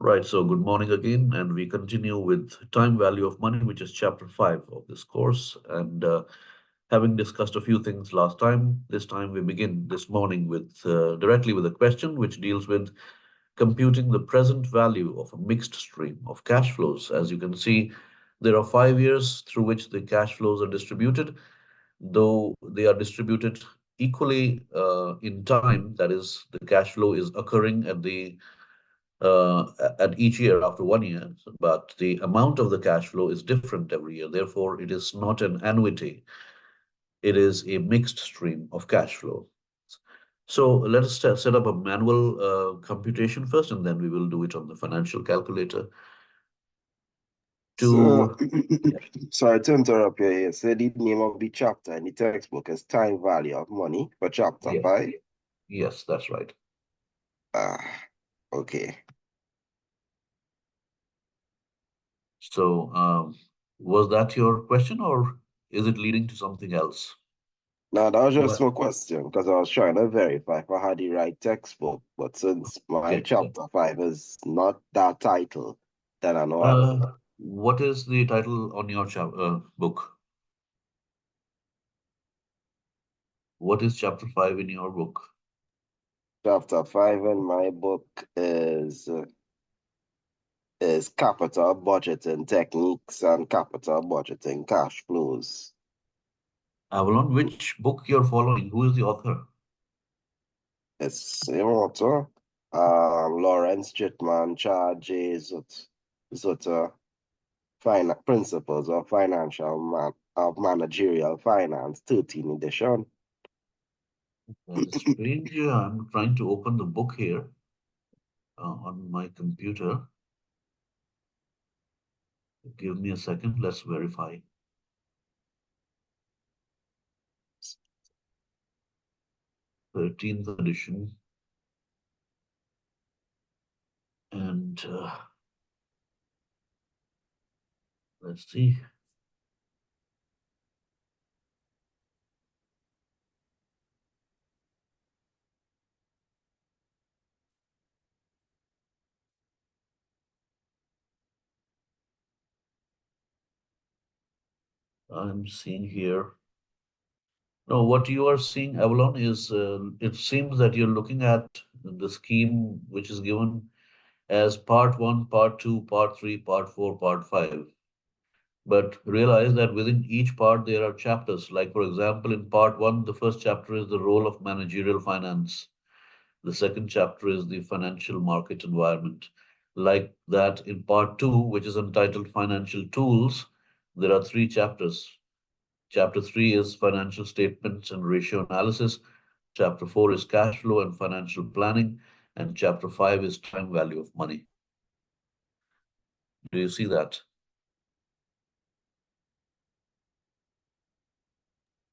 Right, so good morning again, and we continue with time value of money, which is chapter 5 of this course. And having discussed a few things last time, this time we begin this morning with directly with a question which deals with computing the present value of a mixed stream of cash flows. As you can see, there are 5 years through which the cash flows are distributed, though they are distributed equally in time, that is, the cash flow is occurring at each year after 1 year, but the amount of the cash flow is different every year. Therefore, it is not an annuity. It is a mixed stream of cash flow. So let us set up a manual computation first, and then we will do it on the financial calculator. So, To Yeah, sorry to interrupt you here. So the name of the chapter in the textbook is Time Value of Money for chapter yeah, 5. yes, that's right. Ah, okay. So was that your question, or is it leading to something else? Now, that was just Well, my question because I was trying to verify if I had the right textbook. But since my okay. chapter 5 is not that title, then I know I'm What is the title on your book? What is chapter 5 in your book? chapter 5 in my book is capital budgeting techniques and capital budgeting cash flows. Avalon, which book you're following? Who is the author? It's immortal. Lawrence Chitman, Charles J. Zutter, Principles of of Managerial Finance, 13 edition. That is strange. I'm trying to open the book here on my computer. Give me a second. Let's verify. 13th edition. And let's see. I'm seeing here. No, what you are seeing, Avalon, is it seems that you're looking at the scheme which is given as part one, part two, part three, part four, part five. But realize that within each part there are chapters. Like, for example, in part one, the first chapter is the role of managerial finance. The second chapter is the financial market environment. Like that, in part two, which is entitled Financial Tools, there are three chapters. Chapter three is financial statements and ratio analysis. Chapter four is cash flow and financial planning. And chapter five is time value of money. Do you see that?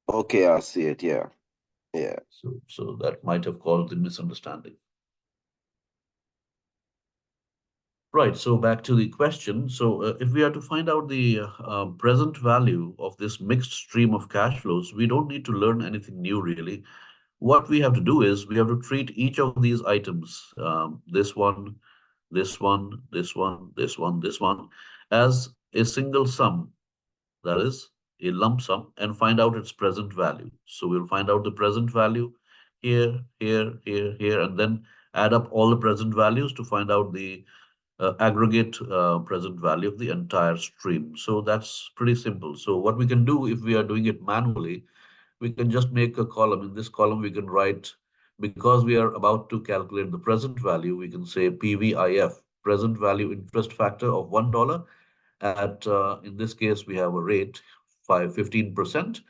Okay, I see it. Yeah. Yeah. So that might have caused the misunderstanding. Right. So back to the question. So if we are to find out the present value of this mixed stream of cash flows, we don't need to learn anything new really. What we have to do is we have to treat each of these items, this one, this one, this one, this one, this one, as a single sum, that is a lump sum, and find out its present value. So we'll find out the present value here, here, here, here, and then add up all the present values to find out the aggregate present value of the entire stream. So that's pretty simple. So what we can do if we are doing it manually, we can just make a column. In this column, we can write, because we are about to calculate the present value, we can say PVIF, present value interest factor of $1 at, in this case, we have a rate 15%.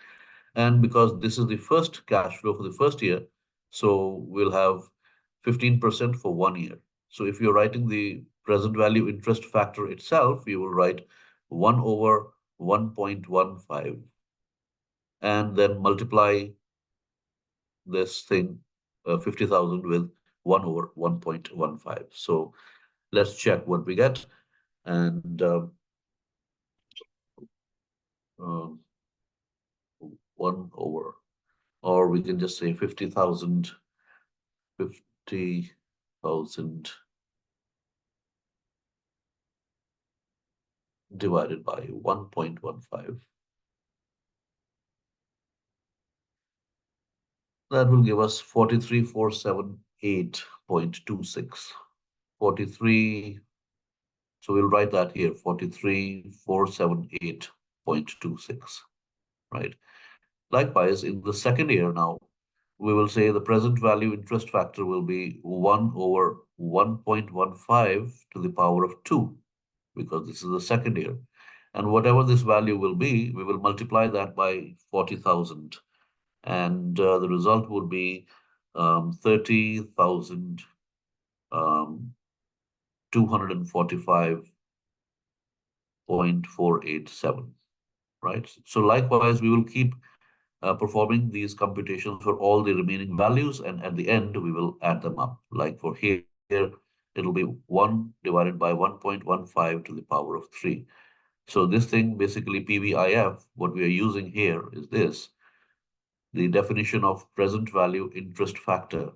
And because this is the first cash flow for the first year, so we'll have 15% for 1 year. So if you're writing the present value interest factor itself, you will write 1 over 1.15 and then multiply this thing, 50,000 with 1 over 1.15. So let's check what we get. And um, 1 over, or we can just say 50,000, 50,000 divided by 1.15. That will give us 43,478.26. 43, so we'll write that here, 43,478.26, right? Likewise, in the second year now, we will say the present value interest factor will be 1 over 1.15 to the power of 2, because this is the second year. And whatever this value will be, we will multiply that by 40,000. And the result would be 30,245.487, right? So likewise, we will keep performing these computations for all the remaining values, and at the end, we will add them up. Like for here, it'll be 1 divided by 1.15 to the power of 3. So this thing, basically PVIF, what we are using here is this, the definition of present value interest factor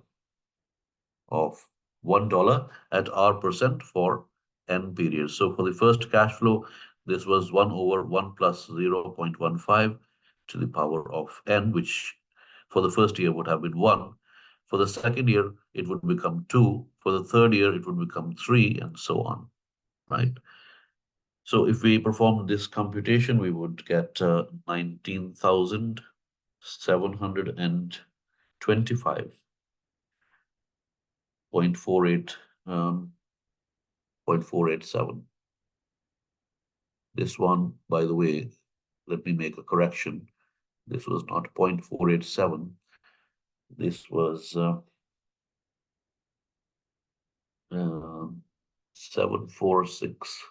of $1 at R% for n periods. So for the first cash flow, this was 1 over 1 plus 0.15 to the power of n, which for the first year would have been 1. For the second year, it would become 2. For the third year, it would become 3, and so on, right? So if we perform this computation, we would get 19,725 0.48, 0.487. This one, by the way, let me make a correction. This was not 0.487. This was 746.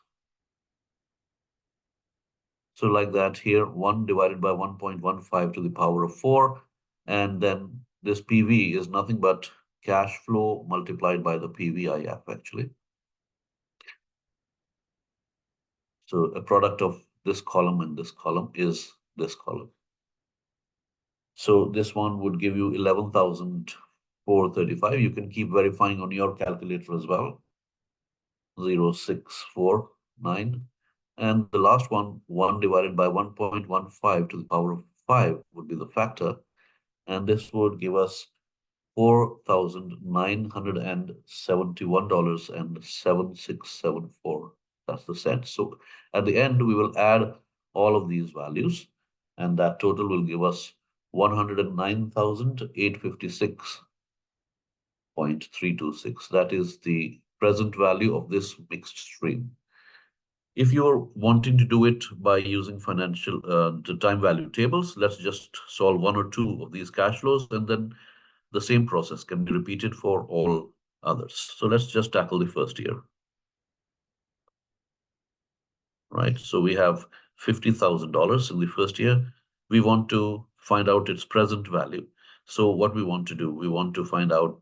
So like that here, 1 divided by 1.15 to the power of 4. And then this PV is nothing but cash flow multiplied by the PVIF, actually. So a product of this column and this column is this column. So this one would give you 11,435. You can keep verifying on your calculator as well. 0649. And the last one, 1 divided by 1.15 to the power of 5 would be the factor. And this would give us $4,971.7674. That's the cents. So at the end, we will add all of these values, and that total will give us 109,856.326. That is the present value of this mixed stream. If you're wanting to do it by using the time value tables, let's just solve one or two of these cash flows, and then the same process can be repeated for all others. So let's just tackle the first year. Right, so we have $50,000 in the first year. We want to find out its present value. So what we want to do, we want to find out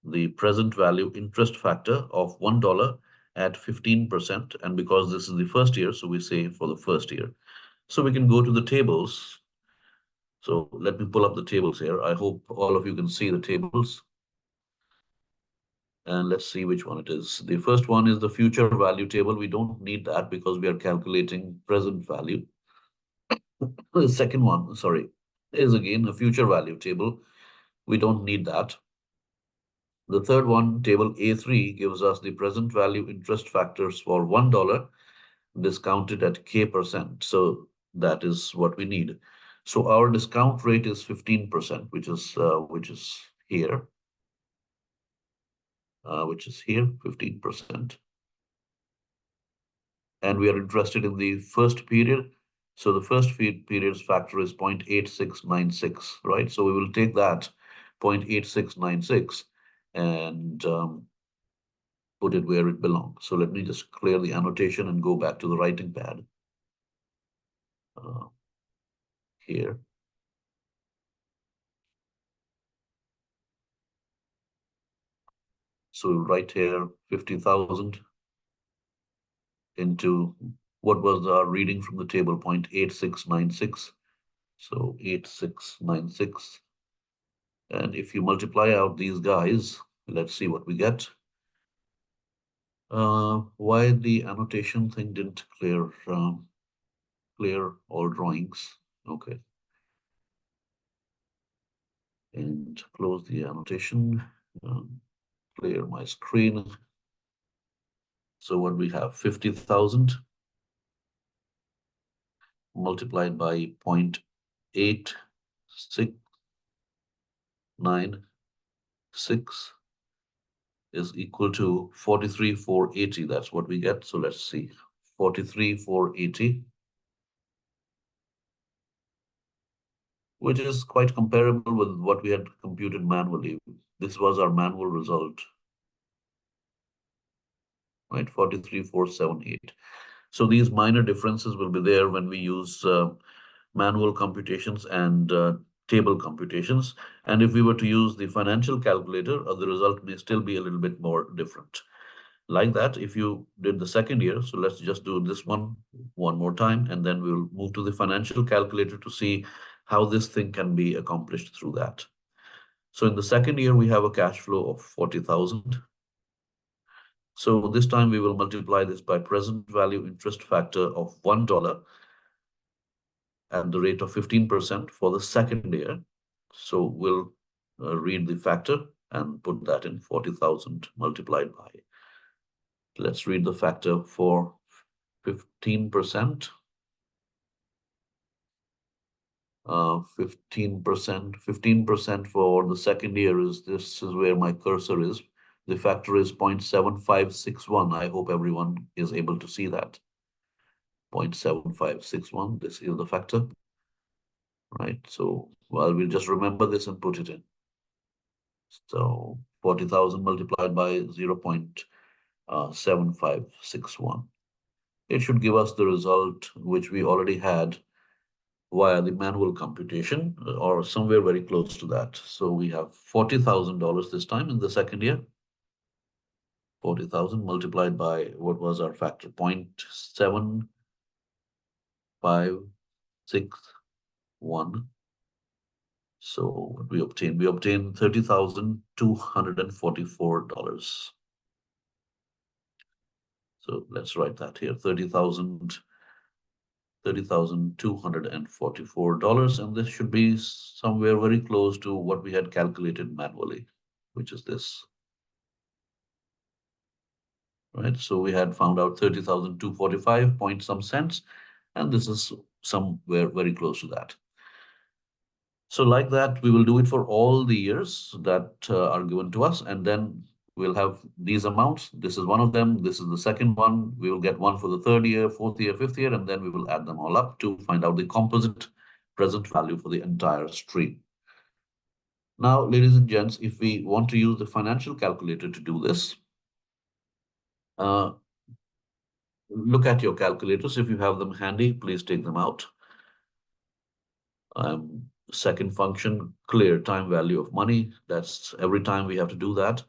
the present value interest factor of $1 at 15%. And because this is the first year, so we say for the first year. So we can go to the tables. So let me pull up the tables here. I hope all of you can see the tables. And let's see which one it is. The first one is the future value table. We don't need that because we are calculating present value. The second one, sorry, is again a future value table. We don't need that. The third one, table A3, gives us the present value interest factors for $1 discounted at K%. So that is what we need. So our discount rate is 15%, which is here. Which is here, 15%. And we are interested in the first period. So the first period's factor is 0.8696, right? So we will take that 0.8696 and put it where it belongs. So let me just clear the annotation and go back to the writing pad. Here. So we'll write here 50,000 into what was our reading from the table, 0.8696. So 8696. And if you multiply out these guys, let's see what we get. Why the annotation thing didn't clear all drawings. Okay. And close the annotation, clear my screen. So what we have, 50,000 multiplied by 0.8696 is equal to 43,480. That's what we get. So let's see, 43,480, which is quite comparable with what we had computed manually. This was our manual result, right? 43,478. So these minor differences will be there when we use manual computations and table computations. And if we were to use the financial calculator, the result may still be a little bit more different. Like that, if you did the second year, so let's just do this one more time, and then we'll move to the financial calculator to see how this thing can be accomplished through that. So in the second year, we have a cash flow of 40,000. So this time we will multiply this by present value interest factor of $1 at the rate of 15% for the second year. So we'll read the factor and put that in 40,000 multiplied by. Let's read the factor for 15%. 15% for the second year is, this is where my cursor is. The factor is 0.7561. I hope everyone is able to see that. 0.7561, this is the factor, right? So, well, we'll just remember this and put it in. So 40,000 multiplied by 0.7561. It should give us the result which we already had via the manual computation, or somewhere very close to that. So we have $40,000 this time in the second year. 40,000 multiplied by, what was our factor? 0.7561. So what we obtained $30,244. So let's write that here, $30,244, and this should be somewhere very close to what we had calculated manually, which is this. Right, so we had found out 30,245 point some cents, and this is somewhere very close to that. So like that, we will do it for all the years that are given to us, and then we'll have these amounts. This is one of them. This is the second one. We will get one for the third year, fourth year, fifth year, and then we will add them all up to find out the composite present value for the entire stream. Now, ladies and gents, if we want to use the financial calculator to do this, look at your calculators. If you have them handy, please take them out. Second function, clear time value of money. That's every time we have to do that.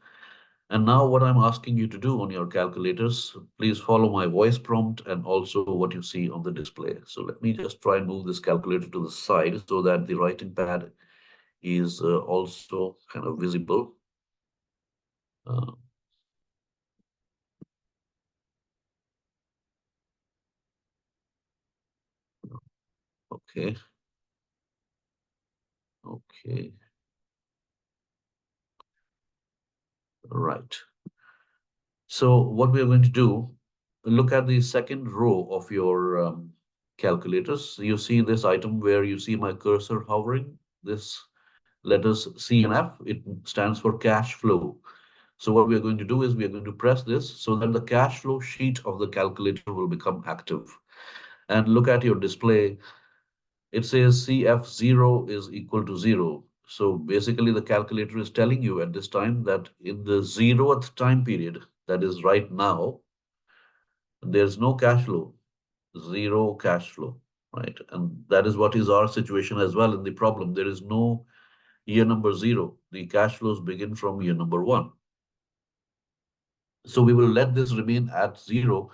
And now what I'm asking you to do on your calculators, please follow my voice prompt and also what you see on the display. So let me just try and move this calculator to the side so that the writing pad is also kind of visible. Okay. Okay. Right. So what we are going to do, look at the second row of your calculators. You see this item where you see my cursor hovering, this letters C and F, it stands for cash flow. So what we are going to do is we are going to press this so that the cash flow sheet of the calculator will become active. And look at your display. It says CF0 is equal to 0. So basically the calculator is telling you at this time that in the 0th time period, that is right now, there's no cash flow, zero cash flow, right? And that is what is our situation as well in the problem. There is no year number 0. The cash flows begin from year number 1. So we will let this remain at 0,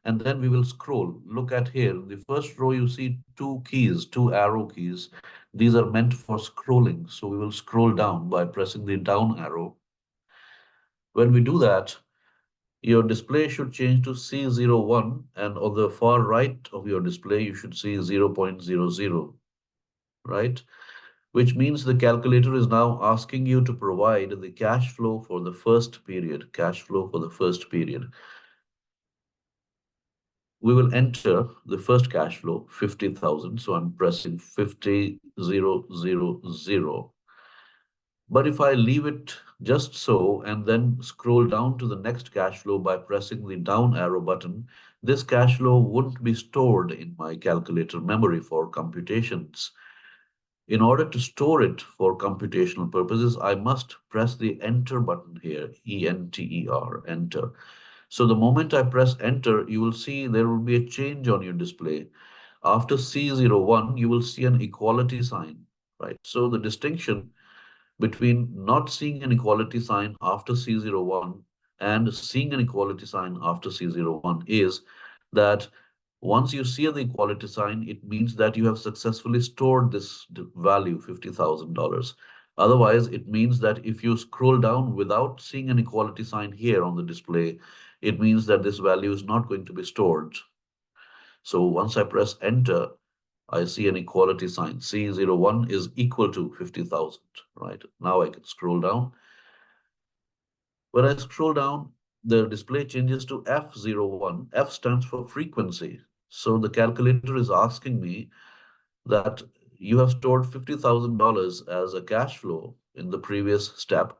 and then we will scroll. Look at here, in the first row, you see two keys, two arrow keys. These are meant for scrolling. So we will scroll down by pressing the down arrow. When we do that, Your display should change to C01, and on the far right of your display, you should see 0.00, right? Which means the calculator is now asking you to provide the cash flow for the first period, cash flow for the first period. We will enter the first cash flow, 50,000. So I'm pressing 50,000. But if I leave it just so and then scroll down to the next cash flow by pressing the down arrow button, this cash flow wouldn't be stored in my calculator memory for computations. In order to store it for computational purposes, I must press the enter button here, E-N-T-E-R, enter. So the moment I press enter, you will see there will be a change on your display. After C01, you will see an equality sign, right? So the distinction between not seeing an equality sign after C01 and seeing an equality sign after C01 is that once you see the equality sign, it means that you have successfully stored this value, $50,000. Otherwise, it means that if you scroll down without seeing an equality sign here on the display, it means that this value is not going to be stored. So once I press enter, I see an equality sign. C01 is equal to 50,000, right? Now I can scroll down. When I scroll down, the display changes to F01. F stands for frequency. So the calculator is asking me that you have stored $50,000 as a cash flow in the previous step.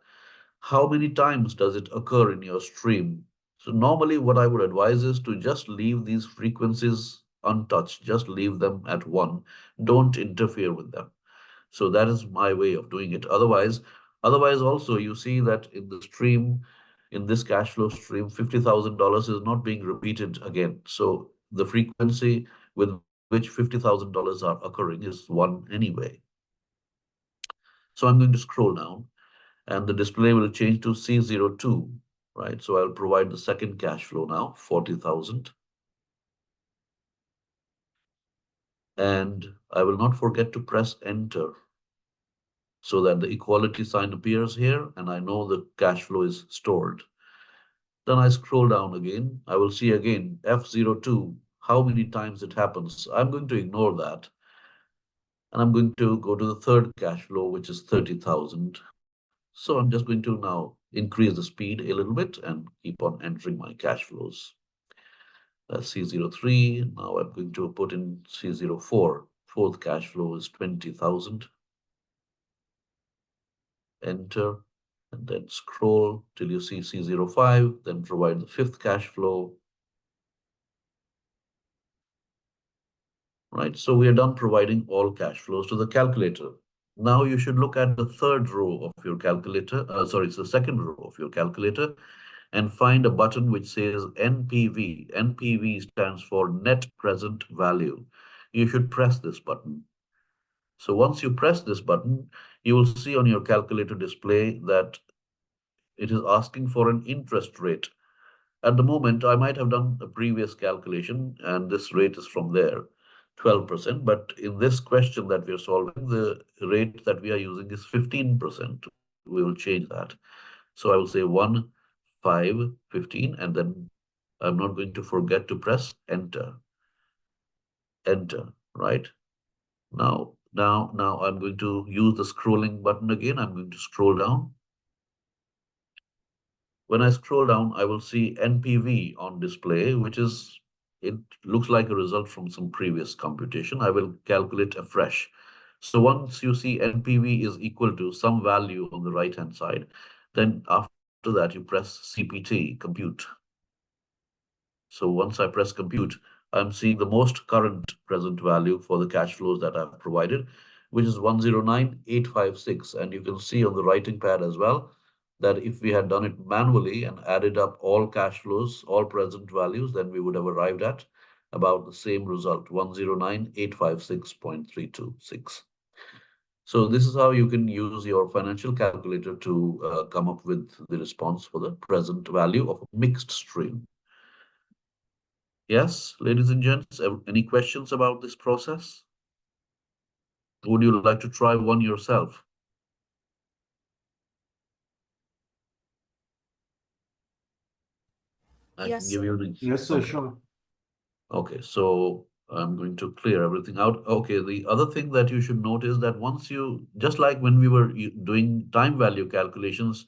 How many times does it occur in your stream? So normally what I would advise is to just leave these frequencies untouched, just leave them at one. Don't interfere with them. So that is my way of doing it. Otherwise also you see that in the stream, in this cash flow stream, $50,000 is not being repeated again. So the frequency with which $50,000 are occurring is one anyway. So I'm going to scroll down and the display will change to C02, right? So I'll provide the second cash flow now, 40,000. And I will not forget to press enter so that the equality sign appears here and I know the cash flow is stored. Then I scroll down again. I will see again F02, how many times it happens. I'm going to ignore that. And I'm going to go to the third cash flow, which is 30,000. So I'm just going to now increase the speed a little bit and keep on entering my cash flows. That's C03. Now I'm going to put in C04. Fourth cash flow is 20,000. Enter, and then scroll till you see C05, then provide the fifth cash flow. Right, so we are done providing all cash flows to the calculator. Now you should look at the third row of your calculator, it's the second row of your calculator, and find a button which says NPV. NPV stands for net present value. You should press this button. So once you press this button, you will see on your calculator display that it is asking for an interest rate. At the moment, I might have done a previous calculation and this rate is from there, 12%. But in this question that we are solving, the rate that we are using is 15%. We will change that. So I will say 1, 5, 15, and then I'm not going to forget to press enter. Enter, right? Now I'm going to use the scrolling button again. I'm going to scroll down. When I scroll down, I will see NPV on display, it looks like a result from some previous computation. I will calculate afresh. So once you see NPV is equal to some value on the right-hand side, then after that you press CPT, compute. So once I press compute, I'm seeing the most current present value for the cash flows that I've provided, which is 109,856. And you can see on the writing pad as well that if we had done it manually and added up all cash flows, all present values, then we would have arrived at about the same result, 109,856.326. So this is how you can use your financial calculator to come up with the response for the present value of a mixed stream. Yes, ladies and gents, any questions about this process? Would you like to try one yourself? I can Yes, give sir. you the, Yes, sir, okay. sure. Okay, so I'm going to clear everything out. Okay, the other thing that you should note is that once you, just like when we were doing time value calculations,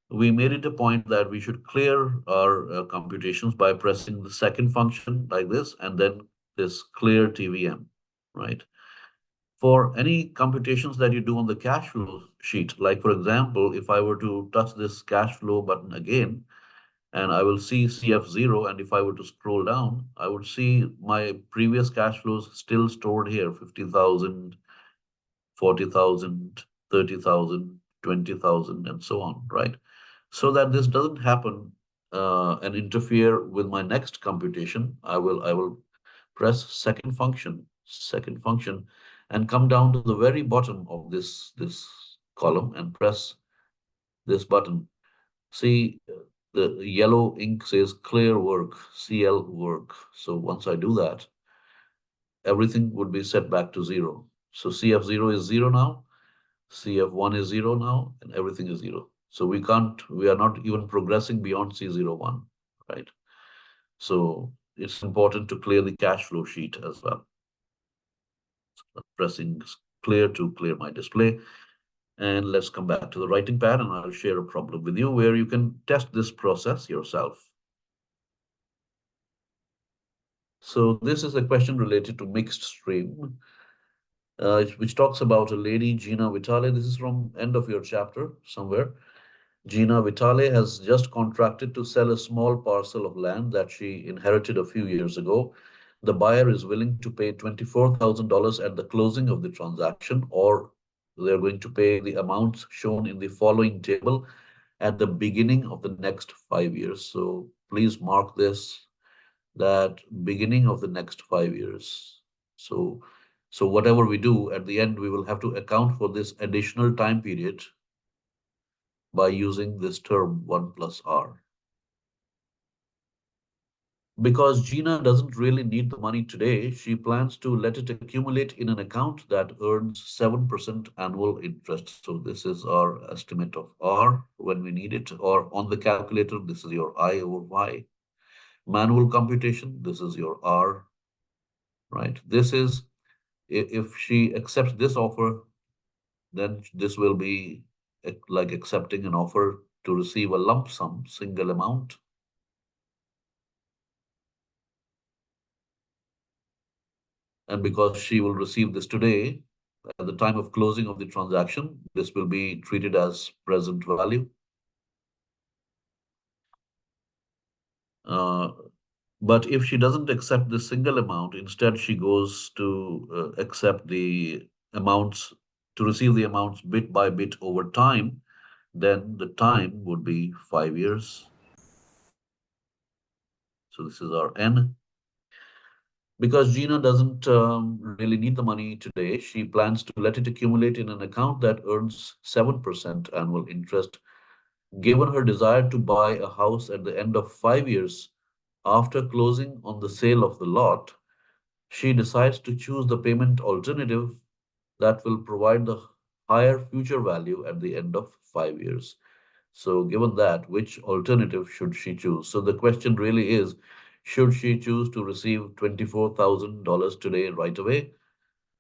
we made it a point that we should clear our computations by pressing the second function like this and then this clear TVM, right? For any computations that you do on the cash flow sheet, like for example, if I were to touch this cash flow button again, and I will see CF0, and if I were to scroll down, I would see my previous cash flows still stored here, 50,000, 40,000, 30,000, 20,000, and so on, right? So that this doesn't happen and interfere with my next computation, I will press second function, and come down to the very bottom of this column and press this button. See, the yellow ink says clear work, CL work. So once I do that, everything would be set back to zero. So CF0 is zero now, CF1 is zero now, and everything is zero. So we are not even progressing beyond C01, right? So it's important to clear the cash flow sheet as well. So pressing clear to clear my display. And let's come back to the writing pad, and I'll share a problem with you where you can test this process yourself. So this is a question related to mixed stream, which talks about a lady, Gina Vitale. This is from end of your chapter somewhere. Gina Vitale has just contracted to sell a small parcel of land that she inherited a few years ago. The buyer is willing to pay $24,000 at the closing of the transaction, or they're going to pay the amounts shown in the following table at the beginning of the next 5 years. So please mark this, that beginning of the next 5 years. So, so whatever we do at the end, we will have to account for this additional time period by using this term 1 plus R. Because Gina doesn't really need the money today, she plans to let it accumulate in an account that earns 7% annual interest. So this is our estimate of R when we need it, or on the calculator, this is your I over Y. Manual computation, this is your R, right? This is, if she accepts this offer, then this will be like accepting an offer to receive a lump sum, single amount. And because she will receive this today, at the time of closing of the transaction, this will be treated as present value. Uh, but if she doesn't accept this single amount, instead she goes to accept the amounts, to receive the amounts bit by bit over time, then the time would be 5 years. So this is our N. Because Gina doesn't really need the money today, she plans to let it accumulate in an account that earns 7% annual interest. Given her desire to buy a house at the end of 5 years after closing on the sale of the lot, she decides to choose the payment alternative that will provide the higher future value at the end of 5 years. So given that, which alternative should she choose? So the question really is, should she choose to receive $24,000 today right away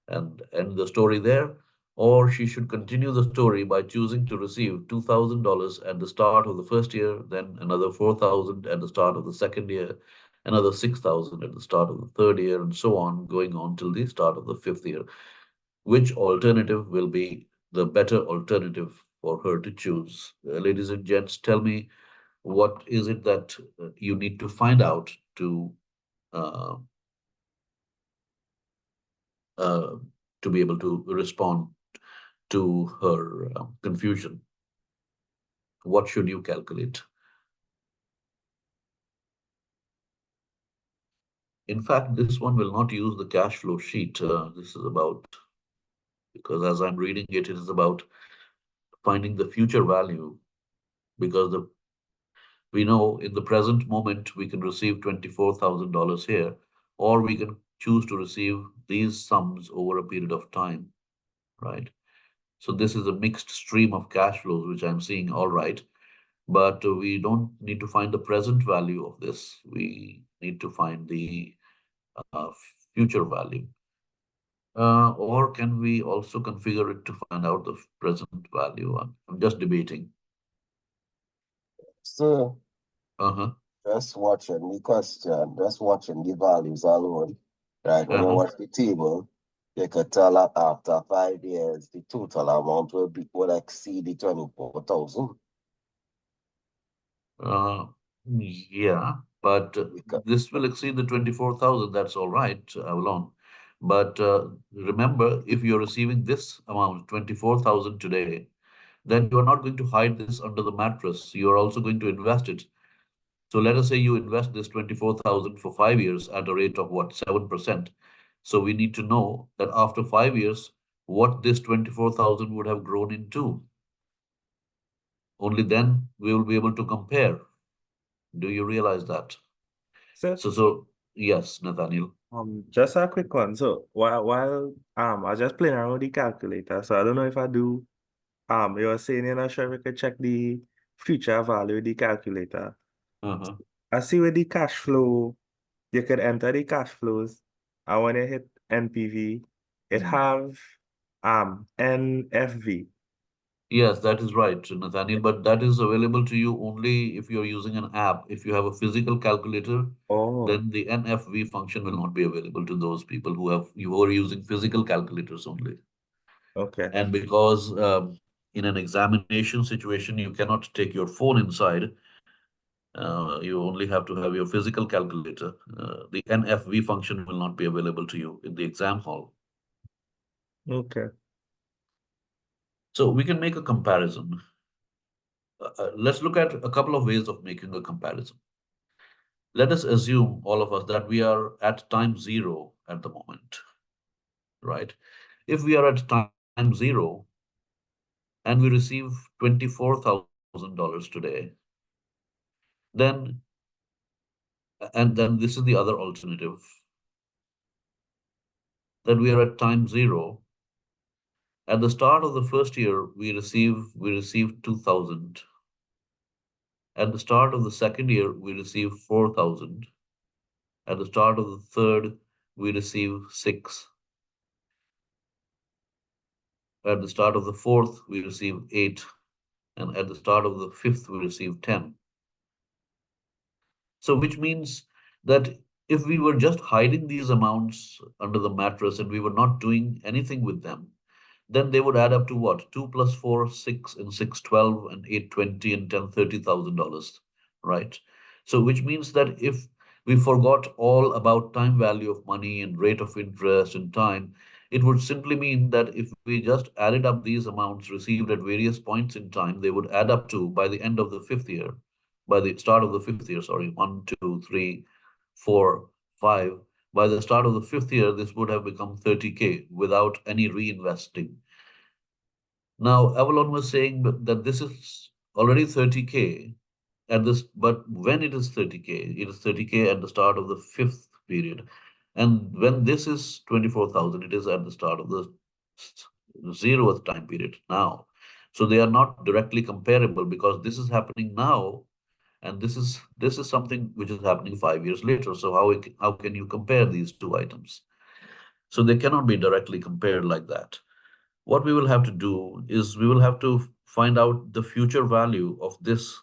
and end the story there? Or she should continue the story by choosing to receive $2,000 at the start of the first year, then another 4,000 at the start of the second year, another 6,000 at the start of the third year, and so on, going on till the start of the fifth year. Which alternative will be the better alternative for her to choose? Ladies and gents, tell me, what is it that you need to find out uh, uh, to be able to respond to her confusion? What should you calculate? In fact, this one will not use the cash flow sheet. This is about, because as I'm reading it, it is about finding the future value, because we know in the present moment we can receive $24,000 here, or we can choose to receive these sums over a period of time, right? So this is a mixed stream of cash flows, which I'm seeing, all right. but we don't need to find the present value of this. We need to find the uh, future value. Or can we also configure it to find out the present value? I'm just debating. So Uh-huh. just watching the question, just watching the values alone, right? When you Uh-huh. watch the table, you could tell that after 5 years, the total amount will exceed the 24,000. Uh, yeah, but this will exceed the 24,000. That's all right, Avalon. But remember, if you're receiving this amount, 24,000 today, then you are not going to hide this under the mattress. You are also going to invest it. So let us say you invest this 24,000 for 5 years at a rate of what, 7%. So we need to know that after 5 years, what this 24,000 would have grown into. Only then we will be able to compare. Do you realize that? So, So yes, Nathaniel. just a quick one. So while I was just playing around with the calculator, so I don't know if I do. You were saying you're not sure if we could check the future value of the calculator. Uh-huh. I see with the cash flow, you could enter the cash flows, and when you hit NPV, it have NFV. Yes, that is right, Nathaniel. But that is available to you only if you're using an app. If you have a physical calculator, Oh, then the NFV function will not be available to those people who are using physical calculators only. okay. And because in an examination situation, you cannot take your phone inside, you only have to have your physical calculator. The NFV function will not be available to you in the exam hall. Okay. So we can make a comparison. Let's look at a couple of ways of making a comparison. Let us assume, all of us, that we are at time zero at the moment, right? If we are at time zero and we receive $24,000 today, then, and then this is the other alternative, that we are at time zero. At the start of the first year, we receive 2,000. At the start of the second year, we receive 4,000. At the start of the third, we receive 6. At the start of the fourth, we receive 8. And at the start of the fifth, we receive 10. So which means that if we were just hiding these amounts under the mattress and we were not doing anything with them, then they would add up to what? 2 plus 4, 6, and 6, 12, and 8, 20, and 10, $30,000, right? So which means that if we forgot all about time value of money and rate of interest and time, it would simply mean that if we just added up these amounts received at various points in time, they would add up to, by the end of the fifth year, by the start of the fifth year, sorry, 1, 2, 3, 4, 5. By the start of the fifth year, this would have become 30K without any reinvesting. Now, Avalon was saying that this is already 30K at this, but when it is 30K, it is 30K at the start of the fifth period. And when this is 24,000, it is at the start of the 0th time period now. So they are not directly comparable because this is happening now, and this is something which is happening 5 years later. So how can you compare these two items? So they cannot be directly compared like that. What we will have to do is we will have to find out the future value of this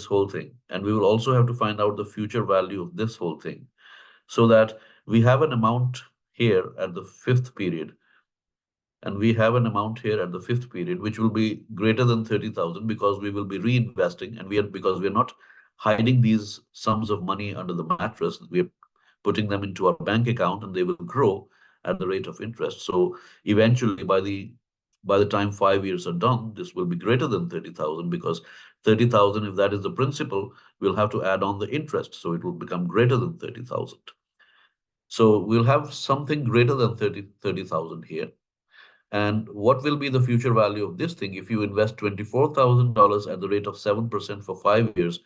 whole thing, and we will also have to find out the future value of this whole thing, so that we have an amount here at the fifth period, and we have an amount here at the fifth period, which will be greater than 30,000 because we will be reinvesting, and because we are not hiding these sums of money under the mattress. We are putting them into our bank account, and they will grow at the rate of interest. So eventually, by the time 5 years are done, this will be greater than 30,000 because 30,000, if that is the principal, we'll have to add on the interest. So it will become greater than 30,000. So we'll have something greater than 30,000 here. And what will be the future value of this thing? If you invest $24,000 at the rate of 7% for 5 years,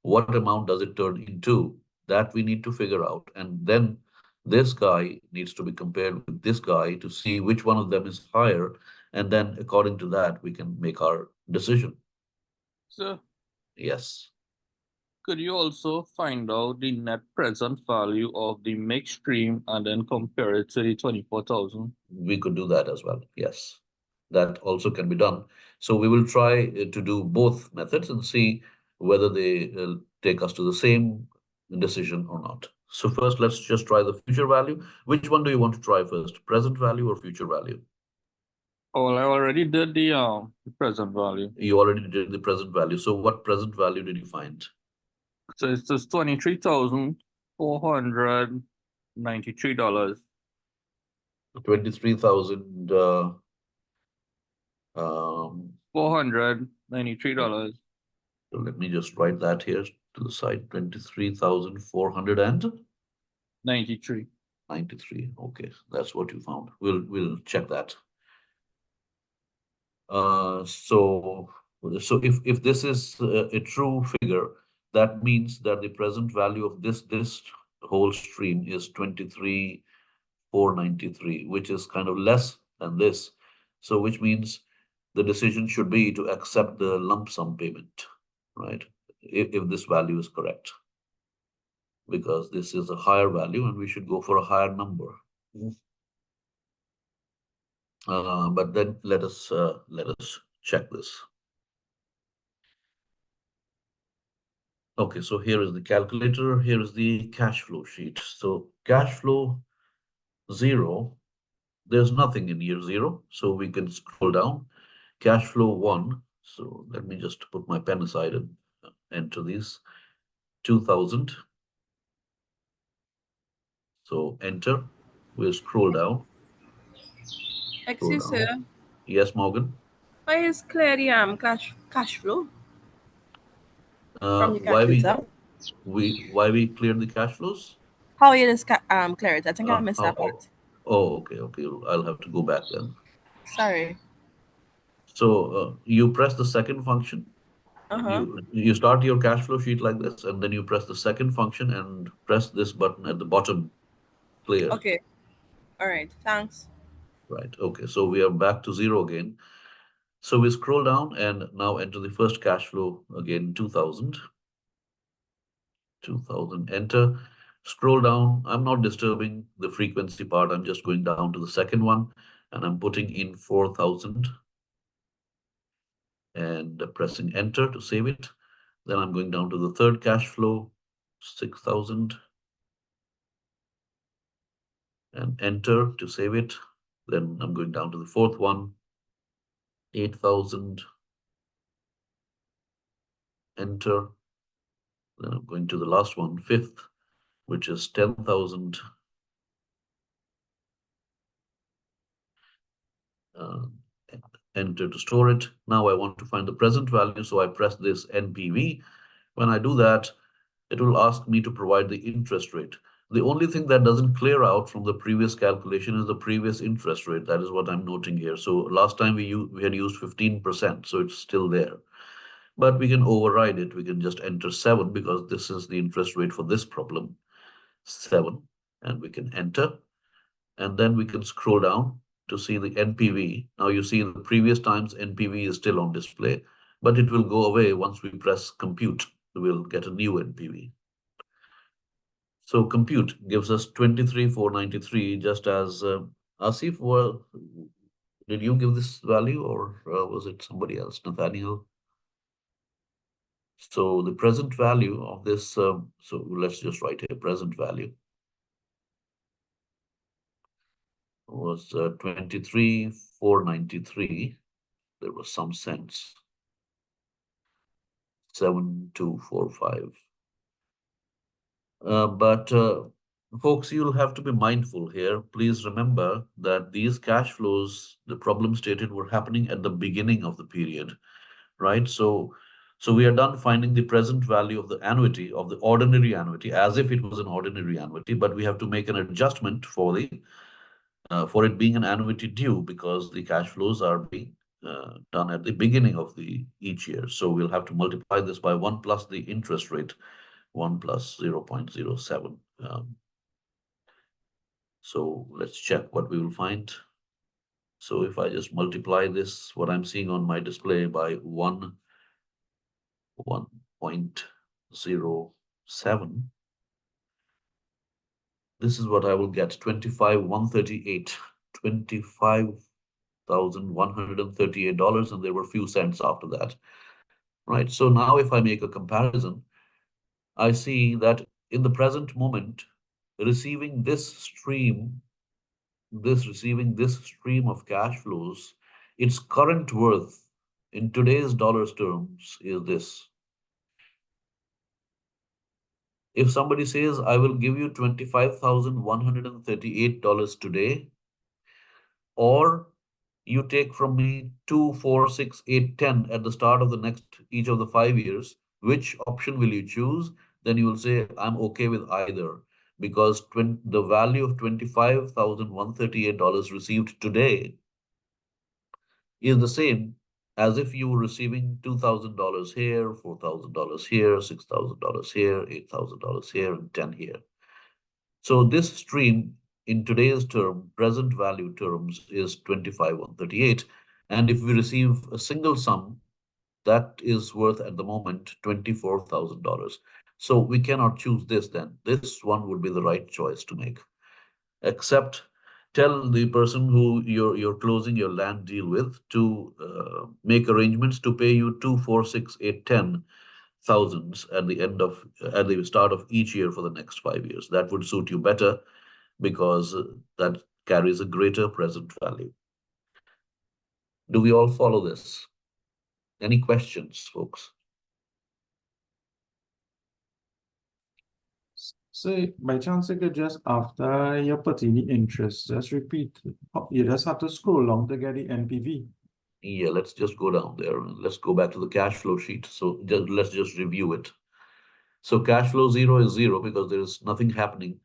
what amount does it turn into? That we need to figure out. And then this guy needs to be compared with this guy to see which one of them is higher. And then according to that, we can make our decision. So Yes, could you also find out the net present value of the mixed stream and then compare it to the 24,000? we could do that as well. Yes, that also can be done. So we will try to do both methods and see whether they take us to the same decision or not. So first, let's just try the future value. Which one do you want to try first? Present value or future value? Oh, well, I already did the present value. You already did the present value. So what present value did you find? So it's just $23,493. 23,000 um $493. so let me just write that here to the side. 23,493. 93. Okay, that's what you found. We'll check that. So if this is a true figure, that means that the present value of this whole stream is 23,493, which is kind of less than this. So which means the decision should be to accept the lump sum payment, right? If this value is correct, because this is a higher value and we should go for a higher number. But then let us check this. Okay, so here is the calculator, here is the cash flow sheet. So cash flow 0, there's nothing in year 0, so we can scroll down. Cash flow 1, so let me just put my pen aside and enter these. 2,000. So enter, we'll scroll down. Excuse Scroll sir, down. Yes, Morgan? why is clear the cash flow from the Why calculator? we cleared the cash flows? How you just clear it? I think I missed that Oh, part. okay. I'll have to go back then. Sorry. So you press the second function. Uh-huh. You start your cash flow sheet like this, and then you press the second function and press this button at the bottom, clear. Okay. All right. Thanks. Right. Okay. So we are back to 0 again. So we scroll down and now enter the first cash flow again, 2,000. 2,000, enter. Scroll down. I'm not disturbing the frequency part. I'm just going down to the second one and I'm putting in 4,000 and pressing enter to save it. Then I'm going down to the third cash flow, 6,000 and enter to save it. Then I'm going down to the fourth one, 8,000, enter. Then I'm going to the last one, fifth, which is 10,000. Enter to store it. Now I want to find the present value, so I press this NPV. When I do that, it will ask me to provide the interest rate. The only thing that doesn't clear out from the previous calculation is the previous interest rate. That is what I'm noting here. So last time we had used 15%, so it's still there. But we can override it. We can just enter 7 because this is the interest rate for this problem, 7, and we can enter. And then we can scroll down to see the NPV. Now you see the previous times NPV is still on display, but it will go away once we press compute. We'll get a new NPV. So compute gives us 23,493, just as Asif, well, did you give this value or was it somebody else, Nathaniel? So the present value of this, so let's just write here, present value was 23,493. There was some sense. 7,245. But folks, you'll have to be mindful here. Please remember that these cash flows, the problem stated, were happening at the beginning of the period, right? So we are done finding the present value of the annuity, of the ordinary annuity, as if it was an ordinary annuity, but we have to make an adjustment for the for it being an annuity due because the cash flows are being done at the beginning of each year. So we'll have to multiply this by 1 plus the interest rate, 1 plus 0.07. So let's check what we will find. So if I just multiply this, what I'm seeing on my display by 1 1.07. This is what I will get, 25,138, $25,138, and there were a few cents after that, right? So now if I make a comparison, I see that in the present moment, receiving this stream of cash flows, its current worth in today's dollars terms is this. If somebody says, I will give you $25,138 today, or you take from me 2, 4, 6, 8, 10 at the start of each of the 5 years, which option will you choose? Then you will say, I'm okay with either, because the value of $25,138 received today is the same as if you were receiving $2,000 here, $4,000 here, $6,000 here, $8,000 here, and 10 here. So this stream in today's present value terms is 25,138. And if we receive a single sum, that is worth at the moment $24,000. So we cannot choose this then. This one would be the right choice to make. Except tell the person who you're closing your land deal with to make arrangements to pay you 2, 4, 6, 8, 10 thousands at the start of each year for the next 5 years. That would suit you better, because that carries a greater present value. Do we all follow this? Any questions, folks? So by chance you could just, after you put in the interest, just repeat. You just have to scroll down to get the NPV. Yeah, let's just go down there. Let's go back to the cash flow sheet. So let's just review it. So cash flow 0 is 0 because there is nothing happening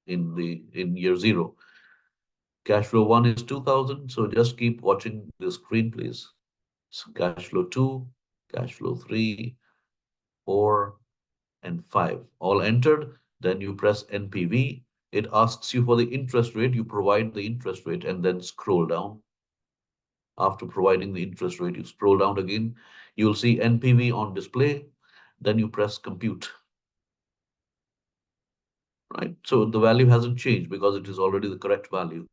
in year 0. Cash flow 1 is 2,000. So just keep watching the screen, please. So cash flow 2, cash flow 3, 4, and 5 all entered. Then you press NPV. It asks you for the interest rate. You provide the interest rate and then scroll down. After providing the interest rate, you scroll down again. You'll see NPV on display. Then you press compute. Right? So the value hasn't changed because it is already the correct value,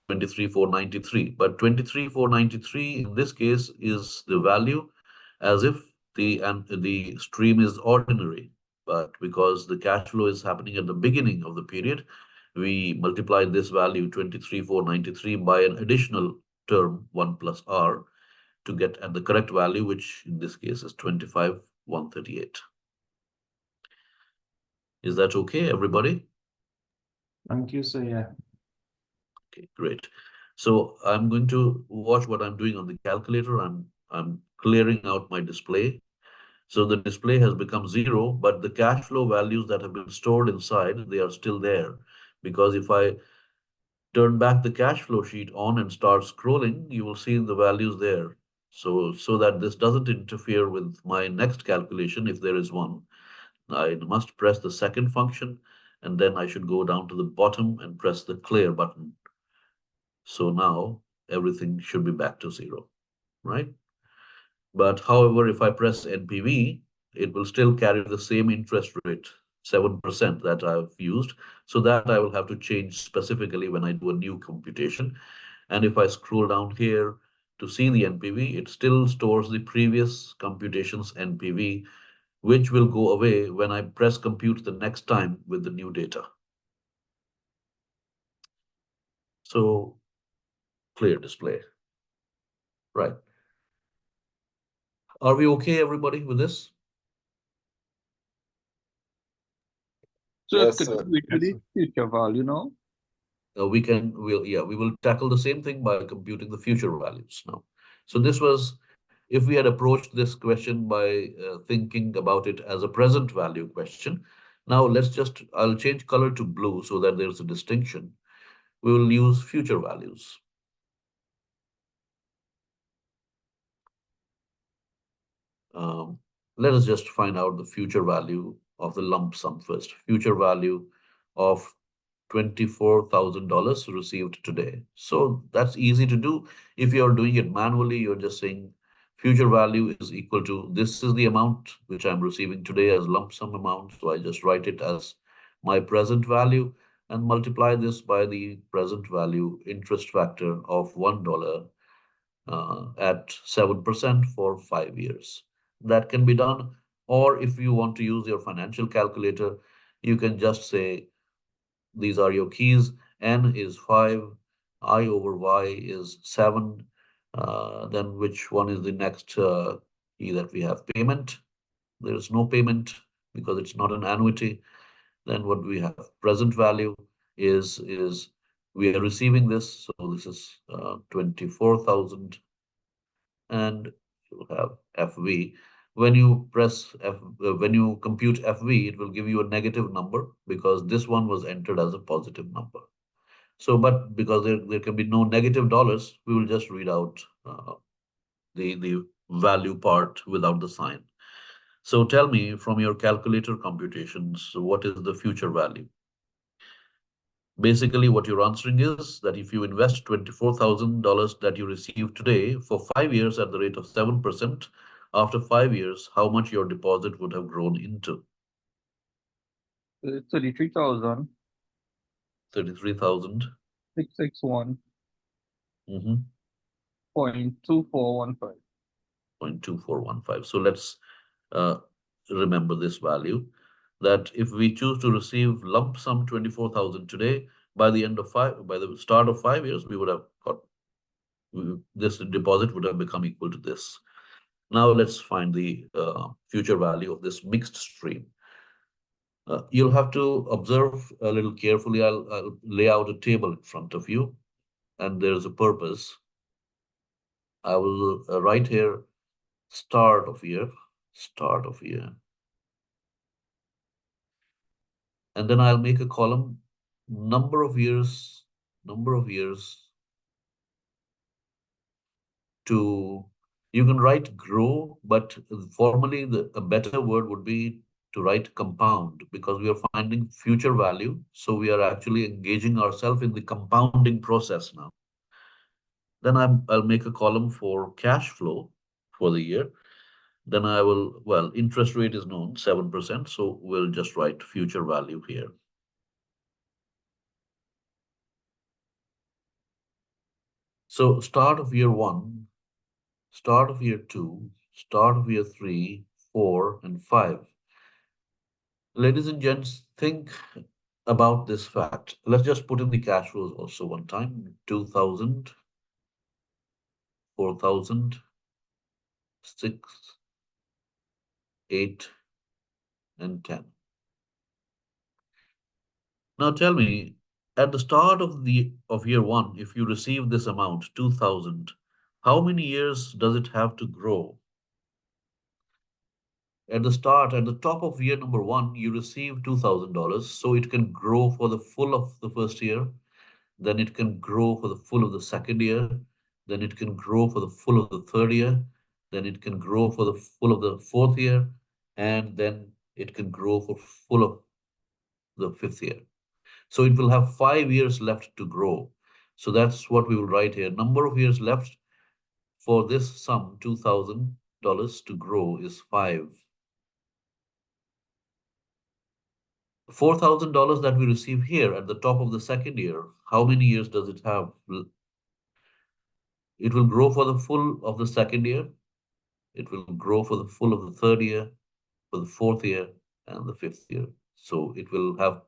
23,493. But 23,493 in this case is the value as if the stream is ordinary. But because the cash flow is happening at the beginning of the period, we multiply this value 23,493 by an additional term 1 plus R to get at the correct value, which in this case is 25,138. Is that okay, everybody? Thank you, sir. Yeah. Okay, great. So I'm going to watch what I'm doing on the calculator. I'm clearing out my display. So the display has become 0, but the cash flow values that have been stored inside, they are still there. Because if I turn back the cash flow sheet on and start scrolling, you will see the values there. So that this doesn't interfere with my next calculation, if there is one, I must press the second function, and then I should go down to the bottom and press the clear button. So now everything should be back to 0, right? But however, if I press NPV, it will still carry the same interest rate, 7% that I've used. So that I will have to change specifically when I do a new computation. And if I scroll down here to see the NPV, it still stores the previous computation's NPV, which will go away when I press compute the next time with the new data. So clear display, right? Are we okay, everybody, with this? So Yes, could sir. we do the future value now? We will tackle the same thing by computing the future values now. So this was, if we had approached this question by thinking about it as a present value question. Now I'll change color to blue so that there's a distinction. We will use future values. Let us just find out the future value of the lump sum first. Future value of $24,000 received today. So that's easy to do. If you're doing it manually, you're just saying future value is equal to, this is the amount which I'm receiving today as lump sum amount. So I just write it as my present value and multiply this by the present value interest factor of $1 at 7% for 5 years. That can be done. Or if you want to use your financial calculator, you can just say, these are your keys. N is 5, I over Y is 7. Then which one is the next key that we have? Payment. There is no payment because it's not an annuity. Then what we have? Present value is we are receiving this. So this is 24,000. And you have FV. When you press when you compute FV, it will give you a negative number because this one was entered as a positive number. So, but because there can be no negative dollars, we will just read out the value part without the sign. So tell me from your calculator computations, what is the future value? Basically, what you're answering is that if you invest $24,000 that you receive today for 5 years at the rate of 7%, after 5 years, how much your deposit would have grown into? 33,000, 33,000. 661, Mm-hmm. 0.2415. 0.2415. So let's remember this value, that if we choose to receive lump sum 24,000 today, by the start of 5 years, we would have got this deposit would have become equal to this. Now let's find the future value of this mixed stream. You'll have to observe a little carefully. I'll lay out a table in front of you, and there's a purpose. I will write here start of year. And then I'll make a column, number of years to, you can write grow, but formally a better word would be to write compound, because we are finding future value. So we are actually engaging ourselves in the compounding process now. Then I'll make a column for cash flow for the year. Then I will, well, interest rate is known, 7%. So we'll just write future value here. So start of year 1, start of year 2, start of year 3, 4, and 5. Ladies and gents, think about this fact. Let's just put in the cash flows also one time. 2,000, 4,000, 6, 8, and 10. Now tell me, at the start of year 1, if you receive this amount, 2,000, how many years does it have to grow? At the top of year number 1, you receive $2,000. So it can grow for the full of the first year. Then it can grow for the full of the second year. Then it can grow for the full of the third year. Then it can grow for the full of the fourth year. And then it can grow for full of the fifth year. So it will have 5 years left to grow. So that's what we will write here. Number of years left for this sum, $2,000 to grow, is 5. $4,000 that we receive here at the top of the second year, how many years does it have? It will grow for the full of the second year. It will grow for the full of the third year, for the fourth year, and the fifth year. So it will have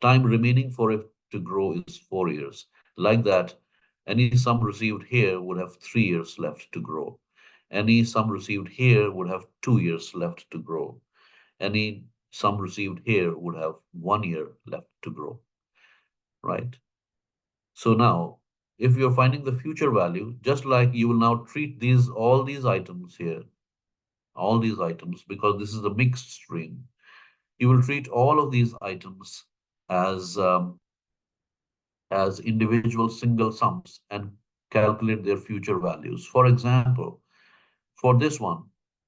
time remaining for it to grow is 4 years. Like that, any sum received here would have 3 years left to grow. Any sum received here would have 2 years left to grow. Any sum received here would have 1 year left to grow, right? So now, if you're finding the future value, just like you will now treat all these items here, all these items, because this is a mixed stream, you will treat all of these items as individual single sums and calculate their future values. For example, for this one,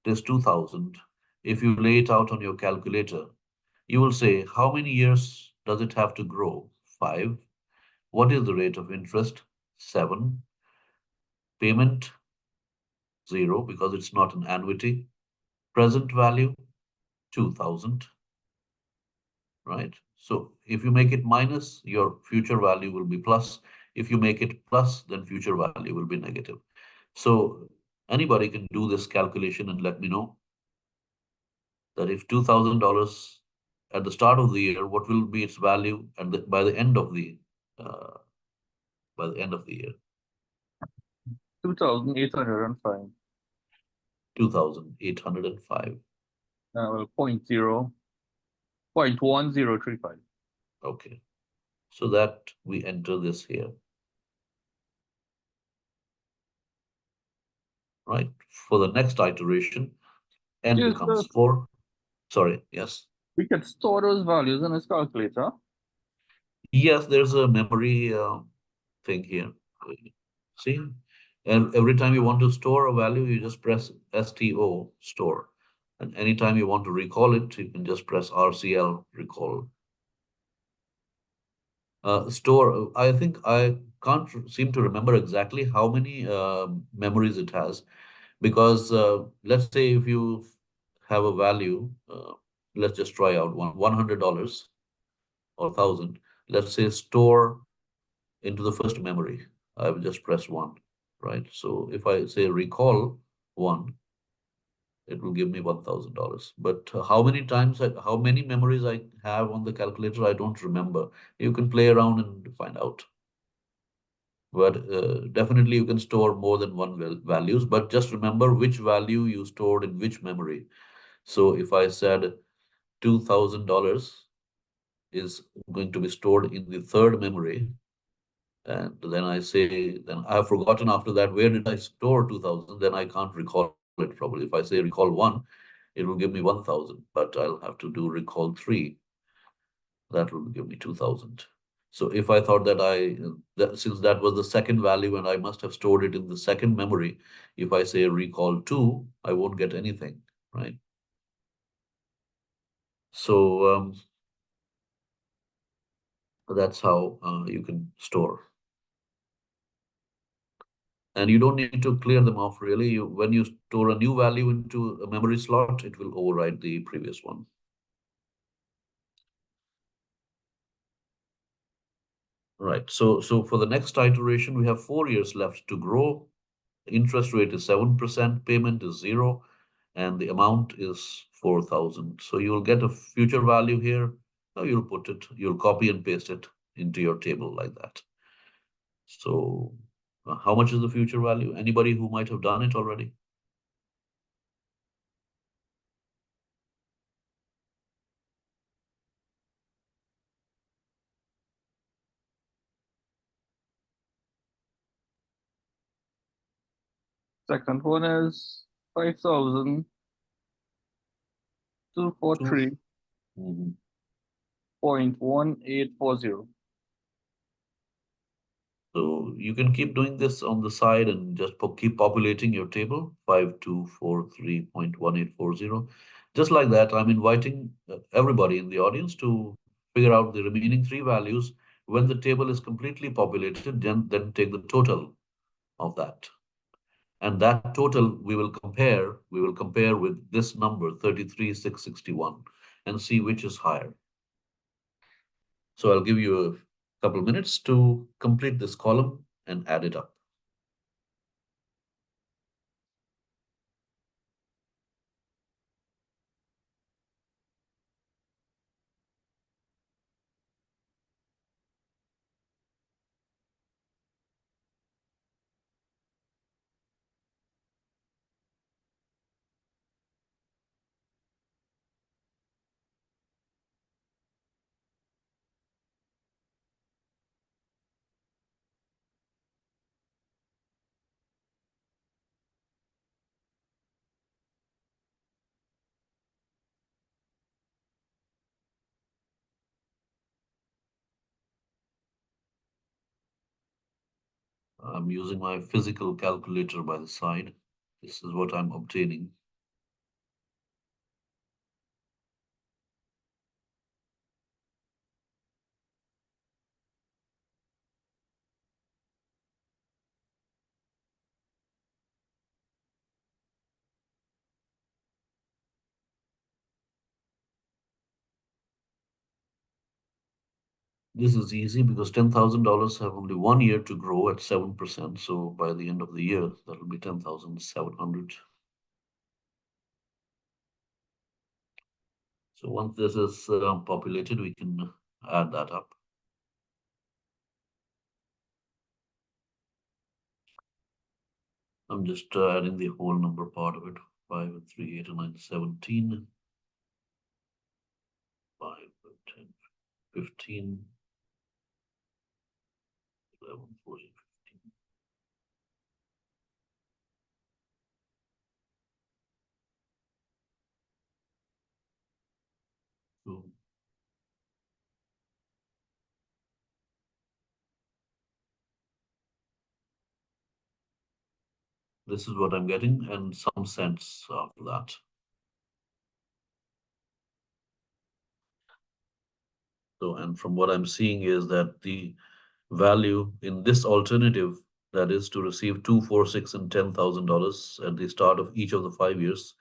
this 2,000, if you lay it out on your calculator, you will say, how many years does it have to grow? 5. What is the rate of interest? 7. Payment, 0 because it's not an annuity. Present value, 2,000, right? So if you make it minus, your future value will be plus. If you make it plus, then future value will be negative. So anybody can do this calculation and let me know that if $2,000 at the start of the year, what will be its value by the end of the uh, year? 2,805. 2,805. Well, 0.1035. Okay. So that we enter this here. Right? For the next iteration, n Yes, becomes 4. Sorry, yes. we can store those values in this calculator. Yes, there's a memory thing here. See? And every time you want to store a value, you just press STO, store. And anytime you want to recall it, you can just press RCL, recall. Store, I think I can't seem to remember exactly how many memories it has, because let's say if you have a value, let's just try out $100 or 1,000. Let's say store into the first memory. I will just press 1, right? So if I say recall 1, it will give me $1,000. But how many memories I have on the calculator, I don't remember. You can play around and find out. But definitely you can store more than one values, but just remember which value you stored in which memory. So if I said $2,000 is going to be stored in the third memory, and then I say, then I've forgotten after that, where did I store 2,000? Then I can't recall it probably. If I say recall 1, it will give me 1,000, but I'll have to do recall 3. That will give me 2,000. So if I thought that since that was the second value and I must have stored it in the second memory, if I say recall 2, I won't get anything, right? So that's how you can store. And you don't need to clear them off really. When you store a new value into a memory slot, it will override the previous one. Right. So for the next iteration, we have 4 years left to grow. Interest rate is 7%, payment is 0, and the amount is 4,000. So you'll get a future value here. Now you'll copy and paste it into your table like that. So how much is the future value? Anybody who might have done it already? Second one is 5,243.1840. Mhm. So you can keep doing this on the side and just keep populating your table, 5243.1840. Just like that, I'm inviting everybody in the audience to figure out the remaining 3 values. When the table is completely populated, then take the total of that. And that total we will compare with this number, 33,661, and see which is higher. So I'll give you a couple minutes to complete this column and add it up. I'm using my physical calculator by the side. This is what I'm obtaining. This is easy because $10,000 have only 1 year to grow at 7%. So by the end of the year, that will be 10,700. So once this is populated, we can add that up. I'm just adding the whole number part of it. 5 and 3, 8 and 9, 17. 5 and 10, 15. 11, 14, 15. So this is what I'm getting, and some cents after that. So, and from what I'm seeing is that the value in this alternative, that is to receive 2, 4, 6, and $10,000 at the start of each of the 5 years,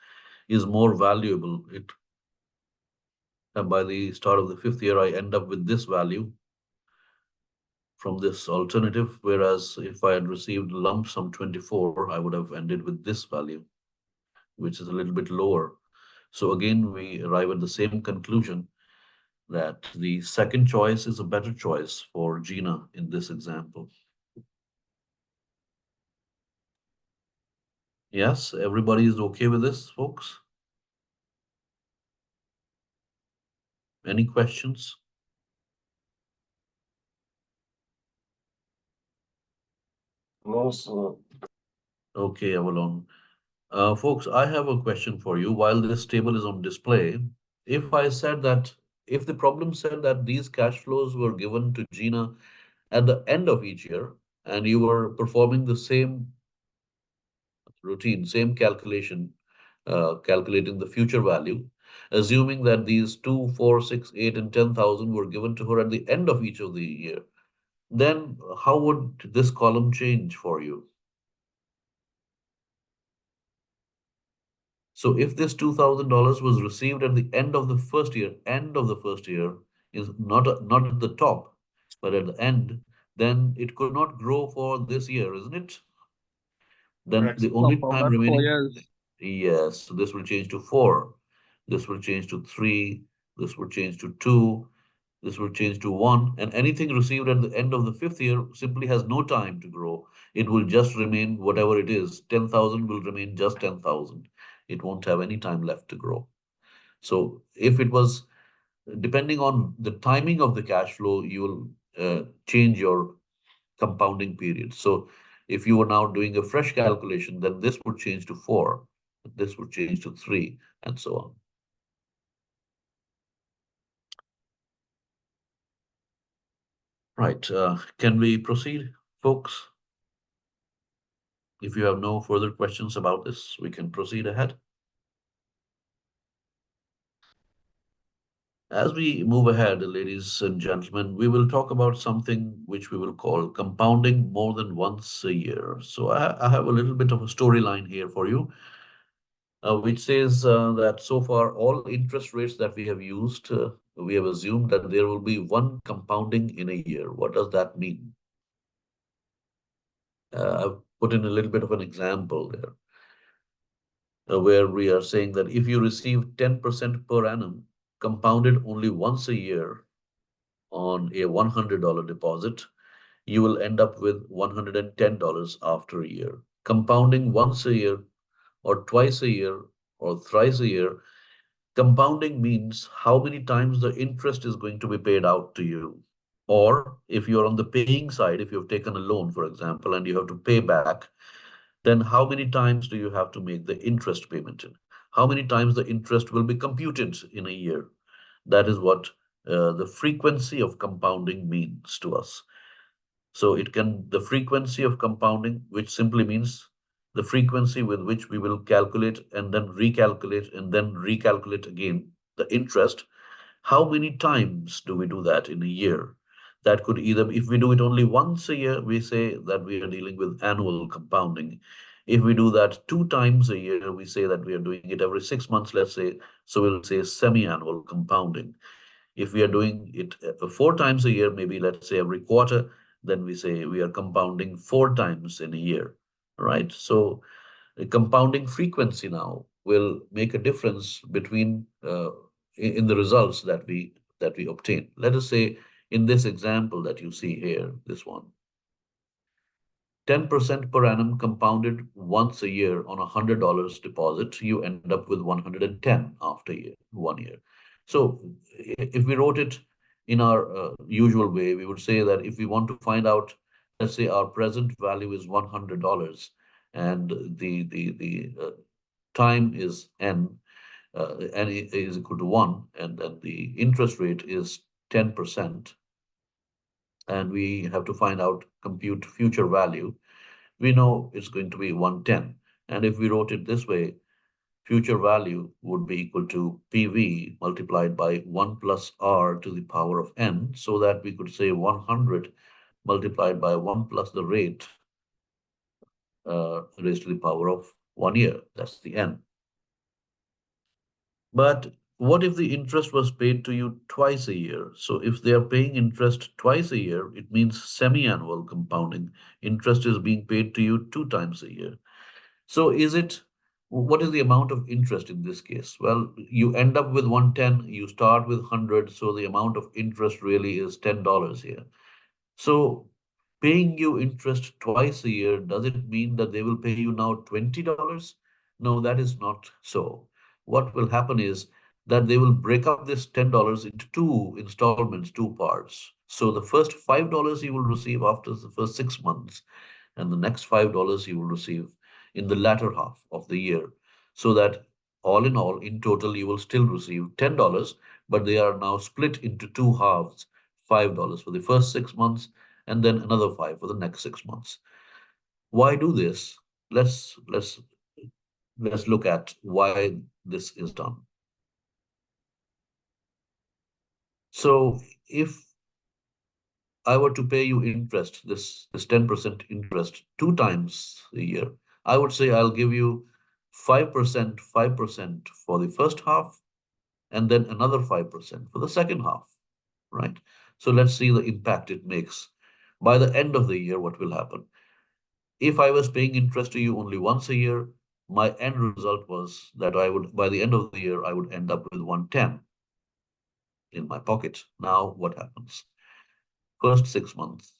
is more valuable. And by the start of the 5th year, I end up with this value from this alternative, whereas if I had received lump sum 24, I would have ended with this value, which is a little bit lower. So again, we arrive at the same conclusion that the second choice is a better choice for Gina in this example. Yes, everybody is okay with this, folks? Any questions? No, sir. Okay, Avalon. Folks, I have a question for you. While this table is on display, if the problem said that these cash flows were given to Gina at the end of each year, and you were performing the same routine, same calculation, calculating the future value, assuming that these 2, 4, 6, 8, and 10,000 were given to her at the end of each of the year, then how would this column change for you? So if this $2,000 was received at the end of the first year, is not at the top, but at the end, then it could not grow for this year, isn't it? Then Correct. the only Compound time at 4 remaining, years. yes, so this will change to 4, this will change to 3, this will change to 2, this will change to 1, and anything received at the end of the 5th year simply has no time to grow. It will just remain whatever it is. 10,000 will remain just 10,000. It won't have any time left to grow. So if it was, depending on the timing of the cash flow, you will change your compounding period. So if you were now doing a fresh calculation, then this would change to 4, this would change to 3, and so on. Right, can we proceed, folks? If you have no further questions about this, we can proceed ahead. As we move ahead, ladies and gentlemen, we will talk about something which we will call compounding more than once a year. So I have a little bit of a storyline here for you, which says that so far all interest rates that we have used, we have assumed that there will be one compounding in a year. What does that mean? I've put in a little bit of an example there, where we are saying that if you receive 10% per annum, compounded only once a year on a $100 deposit, you will end up with $110 after a year. Compounding once a year or twice a year or thrice a year, compounding means how many times the interest is going to be paid out to you. Or if you're on the paying side, if you've taken a loan, for example, and you have to pay back, then how many times do you have to make the interest payment in? How many times the interest will be computed in a year? That is what the frequency of compounding means to us. So the frequency of compounding, which simply means the frequency with which we will calculate and then recalculate again the interest. How many times do we do that in a year? That could either, if we do it only once a year, we say that we are dealing with annual compounding. If we do that 2 times a year, we say that we are doing it every 6 months, let's say, so we'll say semi-annual compounding. If we are doing it 4 times a year, maybe let's say every quarter, then we say we are compounding 4 times in a year, right? So the compounding frequency now will make a difference between in the results that we obtain. Let us say in this example that you see here, this one, 10% per annum compounded once a year on $100 deposit, you end up with 110 after 1 year. So if we wrote it in our usual way, we would say that if we want to find out, let's say our present value is $100 and the time is n is equal to 1, and then the interest rate is 10%, and we have to find out, compute future value, we know it's going to be 110. And if we wrote it this way, future value would be equal to PV multiplied by 1 plus R to the power of n, so that we could say 100 multiplied by 1 plus the rate raised to the power of 1 year. That's the n. But what if the interest was paid to you twice a year? So if they are paying interest twice a year, it means semi-annual compounding. Interest is being paid to you 2 times a year. So what is the amount of interest in this case? Well, you end up with 110, you start with 100, so the amount of interest really is $10 here. So paying you interest twice a year, does it mean that they will pay you now $20? No, that is not so. What will happen is that they will break up this $10 into 2 installments, 2 parts. So the first $5 you will receive after the first 6 months, and the next $5 you will receive in the latter half of the year. So that all in all, in total, you will still receive $10, but they are now split into 2 halves, $5 for the first 6 months, and then another 5 for the next 6 months. Why do this? Let's look at why this is done. So if I were to pay you interest, this 10% interest 2 times a year, I would say I'll give you 5% for the first half, and then another 5% for the second half, right? So let's see the impact it makes. By the end of the year, what will happen? If I was paying interest to you only once a year, my end result was that by the end of the year, I would end up with 110 in my pocket. Now, what happens? First 6 months.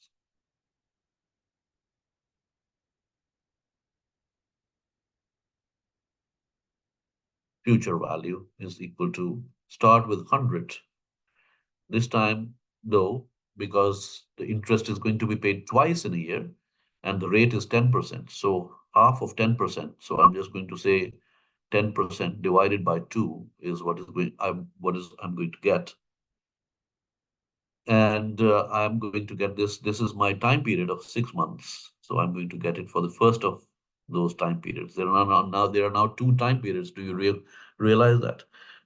Future value is equal to, start with 100. This time, though, because the interest is going to be paid twice in a year, and the rate is 10%, so half of 10%. So I'm just going to say 10% divided by 2 is I'm going to get. And I'm going to get this. This is my time period of 6 months. So I'm going to get it for the first of those time periods. There are now 2 time periods. Do you realize that?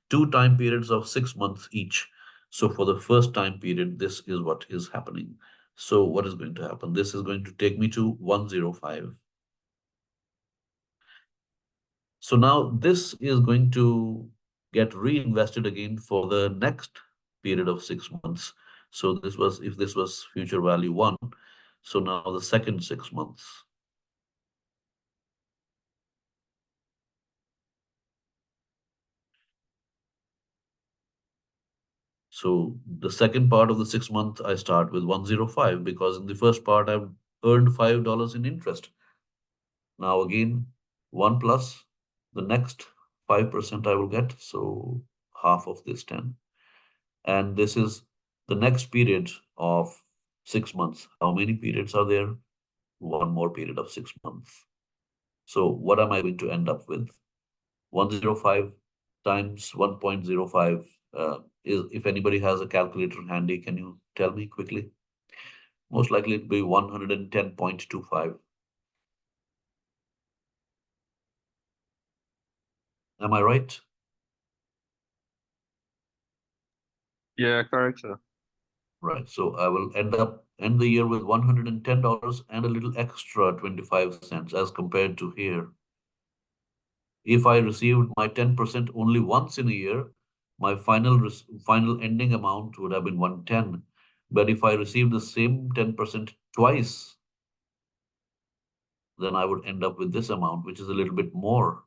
2 time periods of 6 months each. So for the first time period, this is what is happening. So what is going to happen? This is going to take me to 105. So now this is going to get reinvested again for the next period of 6 months. So if this was future value 1, so now the second 6 months. So the second part of the 6 month, I start with 105, because in the first part I've earned $5 in interest. Now again, 1 plus the next 5% I will get, so half of this 10. And this is the next period of 6 months. How many periods are there? 1 more period of 6 months. So what am I going to end up with? 105 times 1.05 is, if anybody has a calculator handy, can you tell me quickly? Most likely it'll be 110.25. Am I right? Yeah, correct, sir. Right. So I will end the year with $110 and a little extra 25 cents as compared to here. If I received my 10% only once in a year, my final ending amount would have been 110. But if I receive the same 10% twice, then I would end up with this amount, which is a little bit more.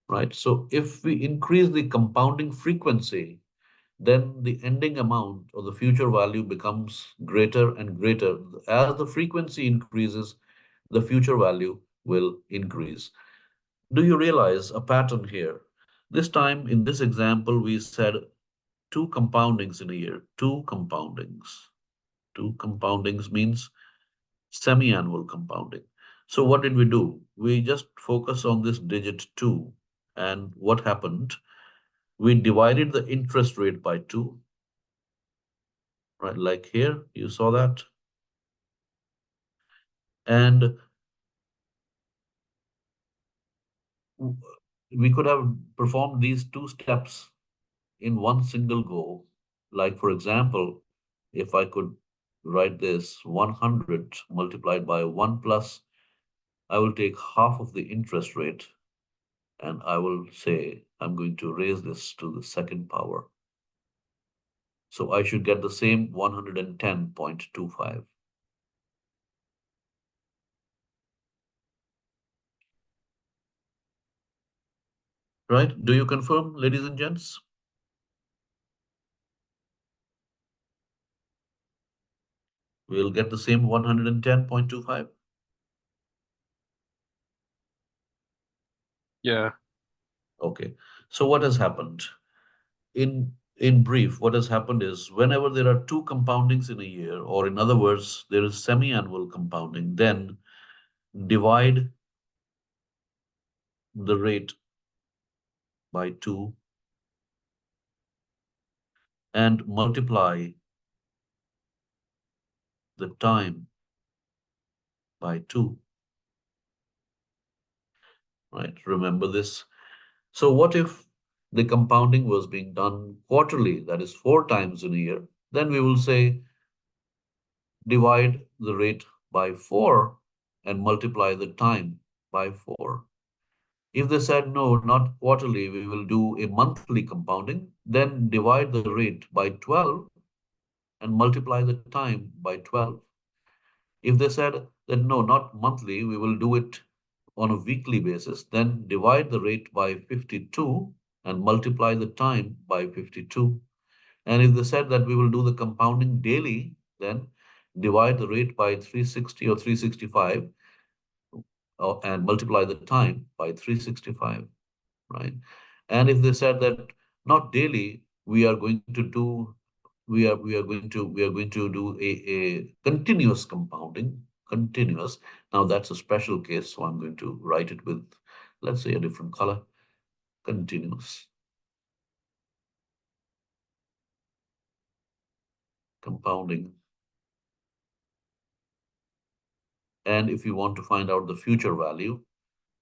Right? So if we increase the compounding frequency, then the ending amount or the future value becomes greater and greater. As the frequency increases, the future value will increase. Do you realize a pattern here? This time in this example, we said 2 compoundings in a year, 2 compoundings. 2 compoundings means semi-annual compounding. So what did we do? We just focus on this digit 2. And what happened? We divided the interest rate by 2. Right, like here, you saw that. And we could have performed these 2 steps in one single go. Like, for example, if I could write this 100 multiplied by 1 plus, I will take half of the interest rate and I will say I'm going to raise this to the second power. So I should get the same 110.25. Right? Do you confirm, ladies and gents? We'll get the same 110.25. Yeah. Okay. So what has happened? In brief, what has happened is whenever there are 2 compoundings in a year, or in other words, there is semi-annual compounding, then divide the rate by 2 and multiply the time by 2. Right? Remember this. So what if the compounding was being done quarterly, that is 4 times in a year? Then we will say divide the rate by 4 and multiply the time by 4. If they said, no, not quarterly, we will do a monthly compounding, then divide the rate by 12 and multiply the time by 12. If they said that, no, not monthly, we will do it on a weekly basis, then divide the rate by 52 and multiply the time by 52. And if they said that we will do the compounding daily, then divide the rate by 360 or 365 and multiply the time by 365, right? And if they said that not daily, we are going to do a continuous compounding, continuous. Now that's a special case, so I'm going to write it with, let's say, a different color, continuous compounding. And if you want to find out the future value,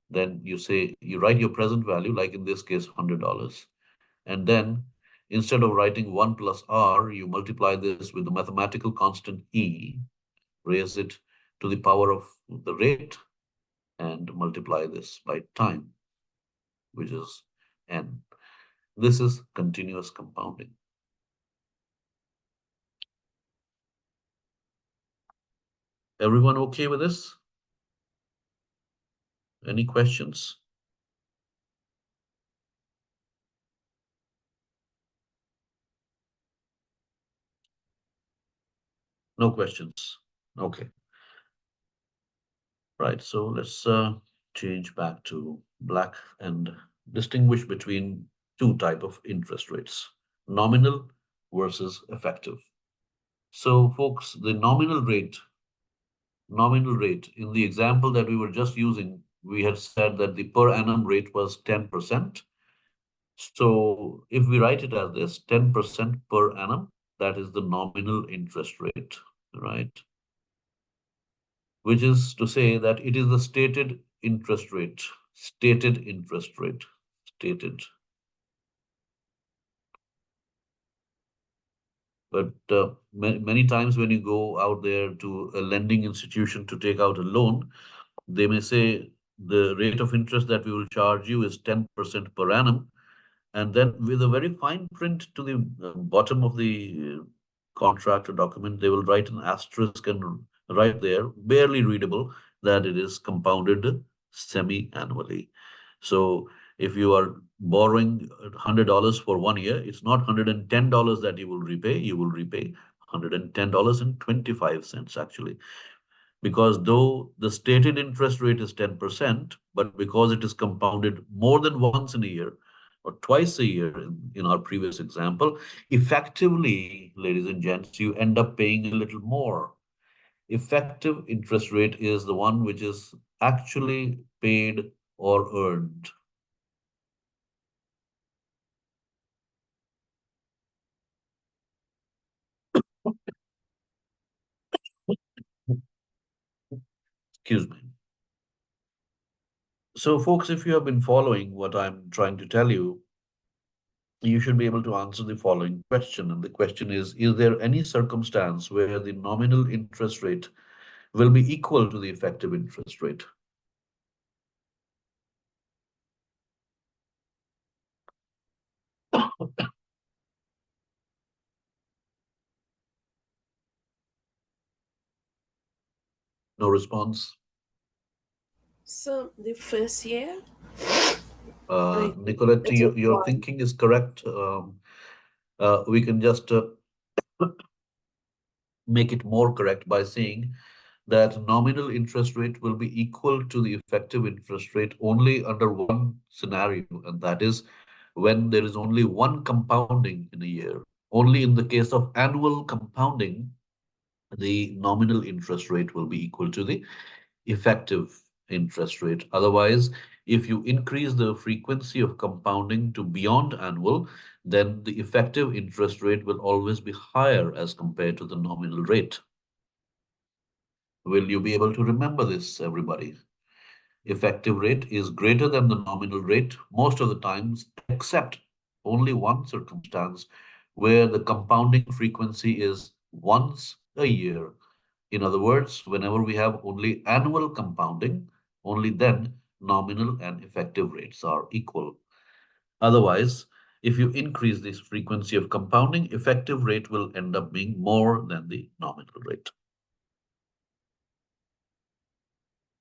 then you say, you write your present value, like in this case, $100. And then instead of writing 1 plus R, you multiply this with the mathematical constant E, raise it to the power of the rate, and multiply this by time, which is N. This is continuous compounding. Everyone okay with this? Any questions? No questions. Okay. Right, so let's change back to black and distinguish between 2 types of interest rates, nominal versus effective. So folks, the nominal rate in the example that we were just using, we had said that the per annum rate was 10%. So if we write it as this, 10% per annum, that is the nominal interest rate, right? Which is to say that it is the stated interest rate, stated. But many times when you go out there to a lending institution to take out a loan, they may say the rate of interest that we will charge you is 10% per annum. And then with a very fine print to the bottom of the contract or document, they will write an asterisk and right there, barely readable, that it is compounded semi-annually. So if you are borrowing $100 for 1 year, it's not $110 that you will repay $110.25 actually. Because though the stated interest rate is 10%, but because it is compounded more than once in a year or twice a year in our previous example, effectively, ladies and gents, you end up paying a little more. Effective interest rate is the one which is actually paid or earned. Excuse me. So, folks, if you have been following what I'm trying to tell you, you should be able to answer the following question. And the question is there any circumstance where the nominal interest rate will be equal to the effective interest rate? No response. So the first year, Nicolette, it is your one. thinking is correct. We can just make it more correct by saying that nominal interest rate will be equal to the effective interest rate only under one scenario, and that is when there is only one compounding in a year. Only in the case of annual compounding, the nominal interest rate will be equal to the effective interest rate. Otherwise, if you increase the frequency of compounding to beyond annual, then the effective interest rate will always be higher as compared to the nominal rate. Will you be able to remember this, everybody? Effective rate is greater than the nominal rate most of the times, except only one circumstance where the compounding frequency is once a year. In other words, whenever we have only annual compounding, only then nominal and effective rates are equal. Otherwise, if you increase this frequency of compounding, effective rate will end up being more than the nominal rate.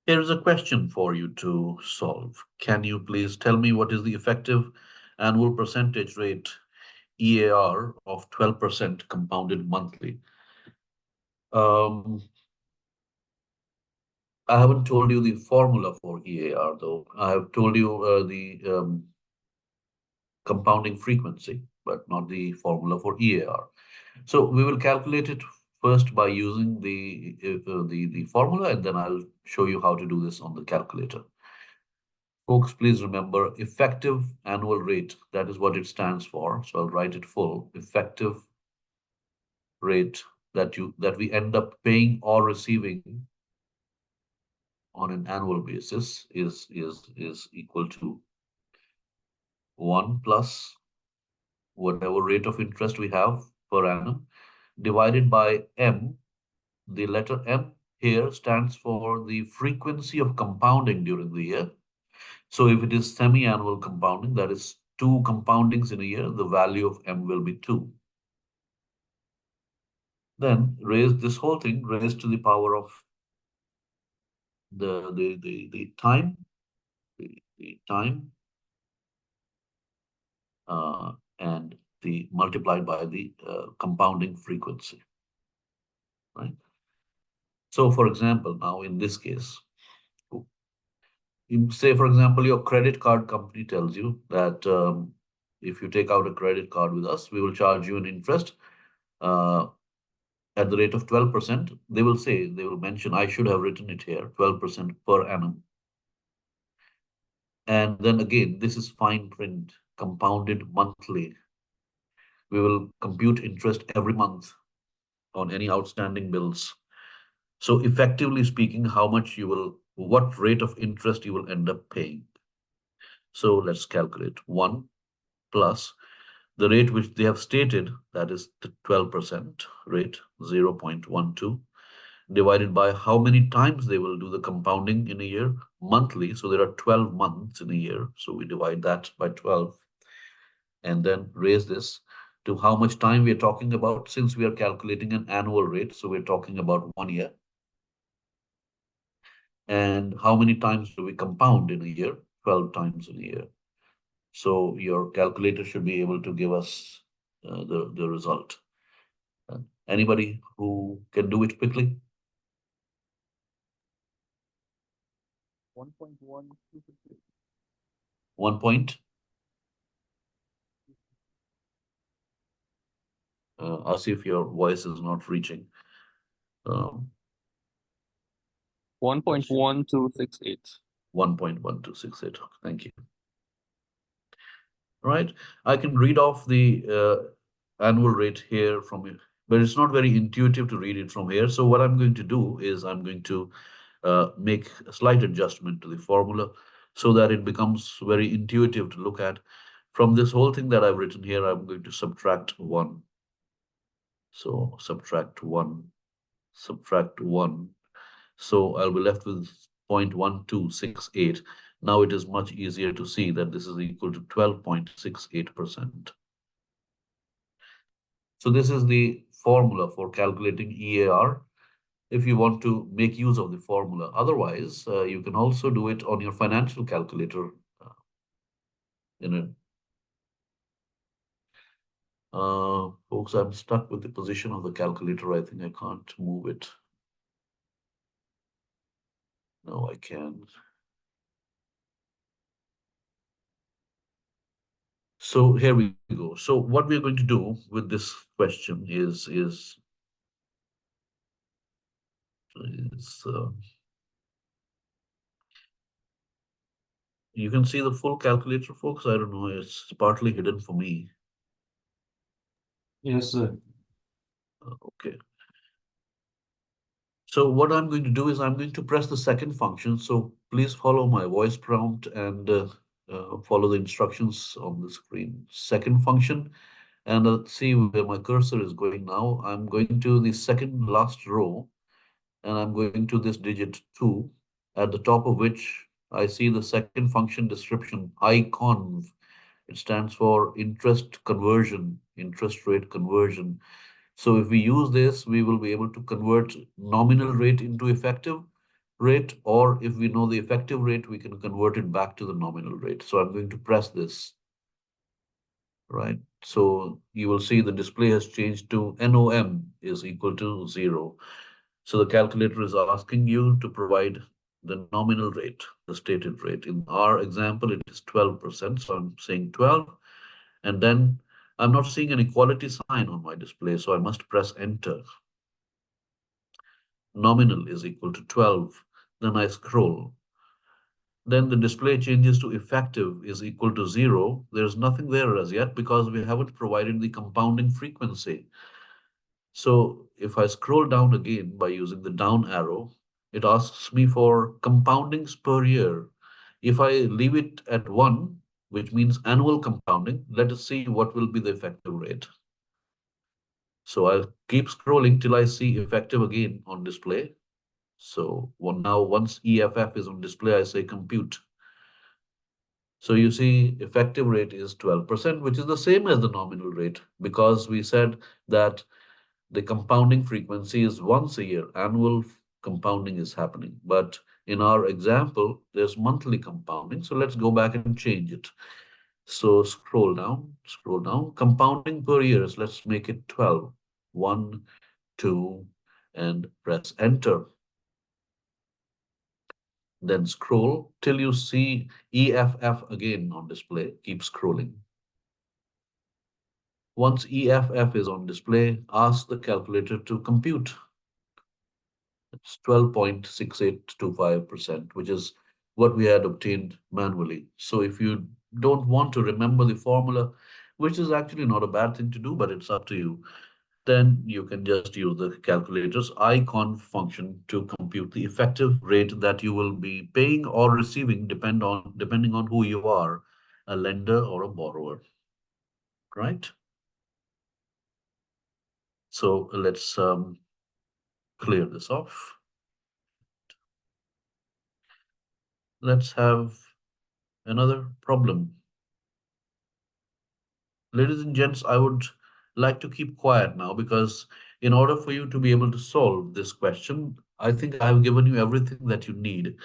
Here is a question for you to solve. Can you please tell me what is the effective annual percentage rate, EAR, of 12% compounded monthly? I haven't told you the formula for EAR, though. I have told you the compounding frequency, but not the formula for EAR. So we will calculate it first by using the formula, and then I'll show you how to do this on the calculator. Folks, please remember effective annual rate. That is what it stands for. So I'll write it full. Effective rate that we end up paying or receiving on an annual basis is equal to 1 plus whatever rate of interest we have per annum divided by M. The letter M here stands for the frequency of compounding during the year. So if it is semi-annual compounding, that is 2 compoundings in a year, the value of M will be 2. Then raise this whole thing raised to the power of the time, and the multiplied by the compounding frequency, right? So for example, now in this case, say for example, your credit card company tells you that if you take out a credit card with us, we will charge you an interest at the rate of 12%. They will mention, I should have written it here, 12% per annum. And then again, this is fine print, compounded monthly. We will compute interest every month on any outstanding bills. So effectively speaking, what rate of interest you will end up paying. So let's calculate 1 plus the rate which they have stated, that is the 12% rate, 0.12, divided by how many times they will do the compounding in a year, monthly. So there are 12 months in a year. So we divide that by 12. and then raise this to how much time we are talking about, since we are calculating an annual rate. So we're talking about 1 year. And how many times do we compound in a year? 12 times in a year. So your calculator should be able to give us the result. Anybody who can do it quickly? 1.1. 1 point. I'll see if your voice is not reaching. 1.1268. 1.1268. Thank you. Right. I can read off the annual rate here from it, but it's not very intuitive to read it from here. So what I'm going to do is I'm going to make a slight adjustment to the formula so that it becomes very intuitive to look at. From this whole thing that I've written here, I'm going to subtract 1. So subtract 1, subtract 1. So I'll be left with 0.1268. Now it is much easier to see that this is equal to 12.68%. So this is the formula for calculating EAR. If you want to make use of the formula, otherwise you can also do it on your financial calculator. Folks, I'm stuck with the position of the calculator. I think I can't move it. No, I can't. So here we go. So what we're going to do with this question is you can see the full calculator, folks. I don't know, it's partly hidden for me. Yes, sir. Okay. So what I'm going to do is I'm going to press the second function. So please follow my voice prompt and follow the instructions on the screen. Second function, and let's see where my cursor is going now. I'm going to the second last row, and I'm going to this digit 2, at the top of which I see the second function description, ICONV. It stands for interest conversion, interest rate conversion. So if we use this, we will be able to convert nominal rate into effective rate, or if we know the effective rate, we can convert it back to the nominal rate. So I'm going to press this, right? So you will see the display has changed to NOM is equal to 0. So the calculator is asking you to provide the nominal rate, the stated rate. In our example, it is 12%. So I'm saying 12, and then I'm not seeing an equality sign on my display, so I must press enter. Nominal is equal to 12. Then I scroll. Then the display changes to effective is equal to 0. There's nothing there as yet because we haven't provided the compounding frequency. So if I scroll down again by using the down arrow, it asks me for compoundings per year. If I leave it at 1, which means annual compounding, let us see what will be the effective rate. So I'll keep scrolling till I see effective again on display. So now once EFF is on display, I say compute. So you see effective rate is 12%, which is the same as the nominal rate, because we said that the compounding frequency is once a year, annual compounding is happening. But in our example, there's monthly compounding. So let's go back and change it. So scroll down, compounding per years, let's make it 12. 1, 2, and press enter. Then scroll till you see EFF again on display. Keep scrolling. Once EFF is on display, ask the calculator to compute. It's 12.6825%, which is what we had obtained manually. So if you don't want to remember the formula, which is actually not a bad thing to do, but it's up to you, then you can just use the calculator's ICONV function to compute the effective rate that you will be paying or receiving, depending on who you are, a lender or a borrower, right? So let's clear this off. Let's have another problem. ladies and gents, I would like to keep quiet now because in order for you to be able to solve this question, I think I've given you everything that you need.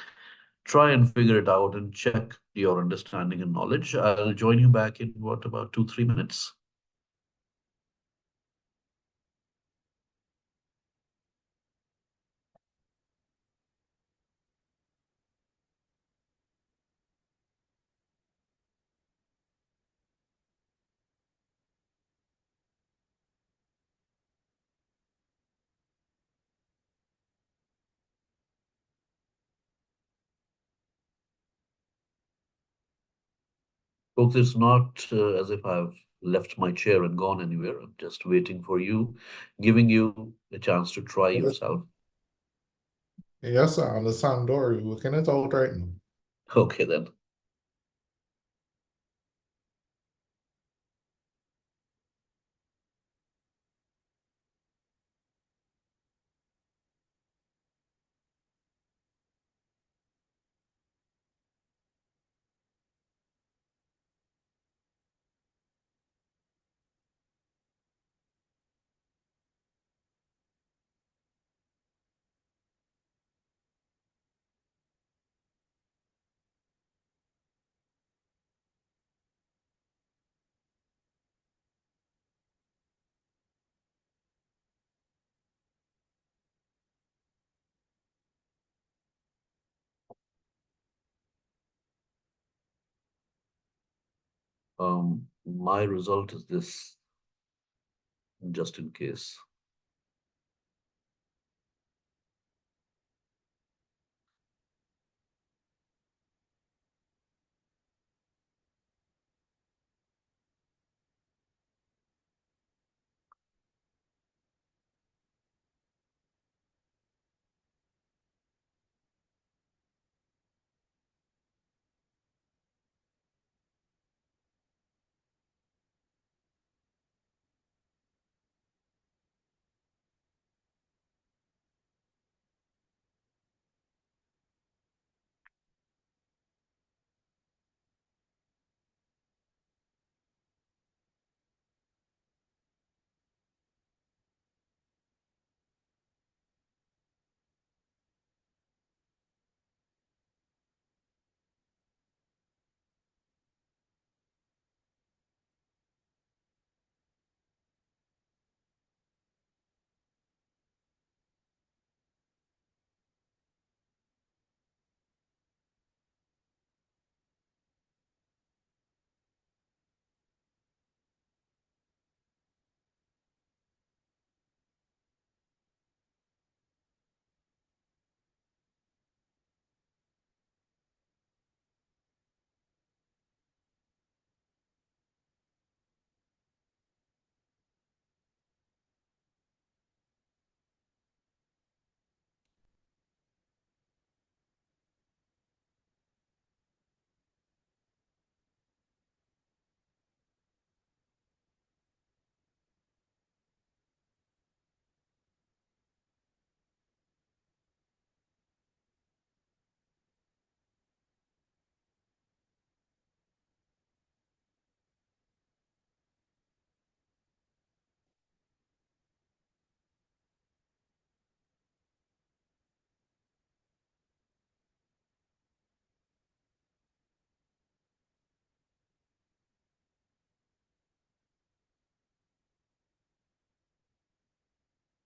Try and figure it out and check your understanding and knowledge. I'll join you back in what, about 2, 3 minutes? Folks, it's not as if I've left my chair and gone anywhere. I'm just waiting for you, giving you a chance to try yourself. Yes, sir. On the Sandora, we're working it out right now. Okay, then. My result is this, just in case.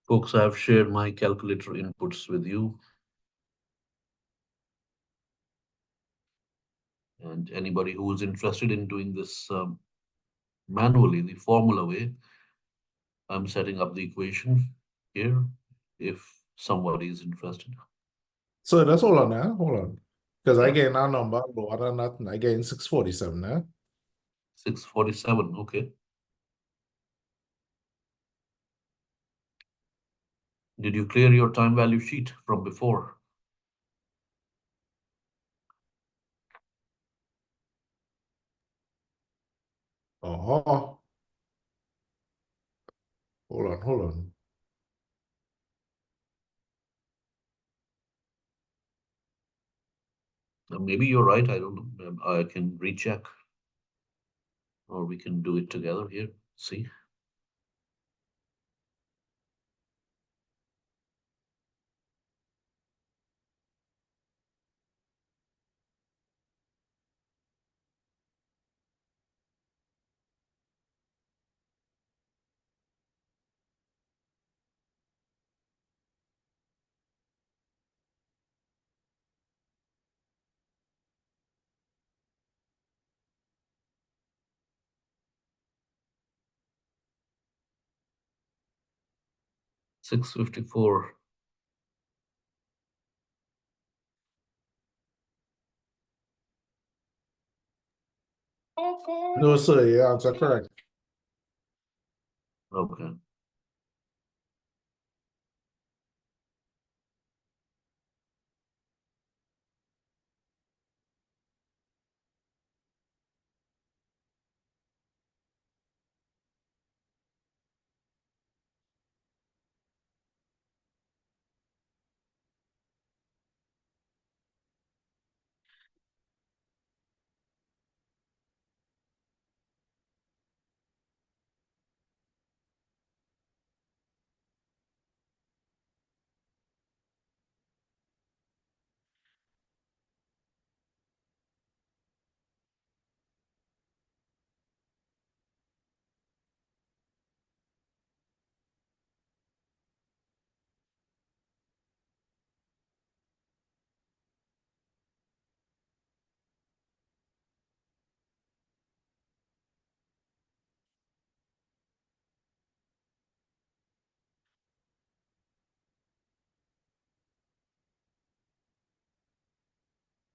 Folks, I've shared my calculator inputs with you. And anybody who is interested in doing this manually, the formula way, I'm setting up the equation here if somebody is interested. So that's hold on now. Hold on. Because I Sure. get a number lower than that, and I get 647 now. 647, okay. Did you clear your time value sheet from before? Oh, hold on. Maybe you're right, I don't know. I can recheck. or we can do it together here. See. $6.54. No, sir, you answer correct. Okay.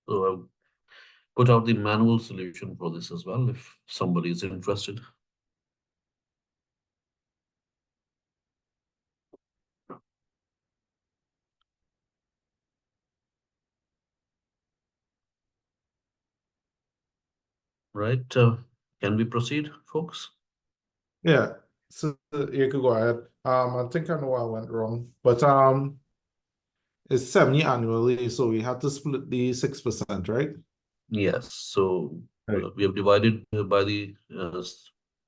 So I'll put out the manual solution for this as well if somebody is interested. Right, can we proceed, folks? Yeah, so you could go ahead. I think I know what went wrong, but it's semi-annually, so we had to split the 6%, right? Yes, so Right. we have divided by the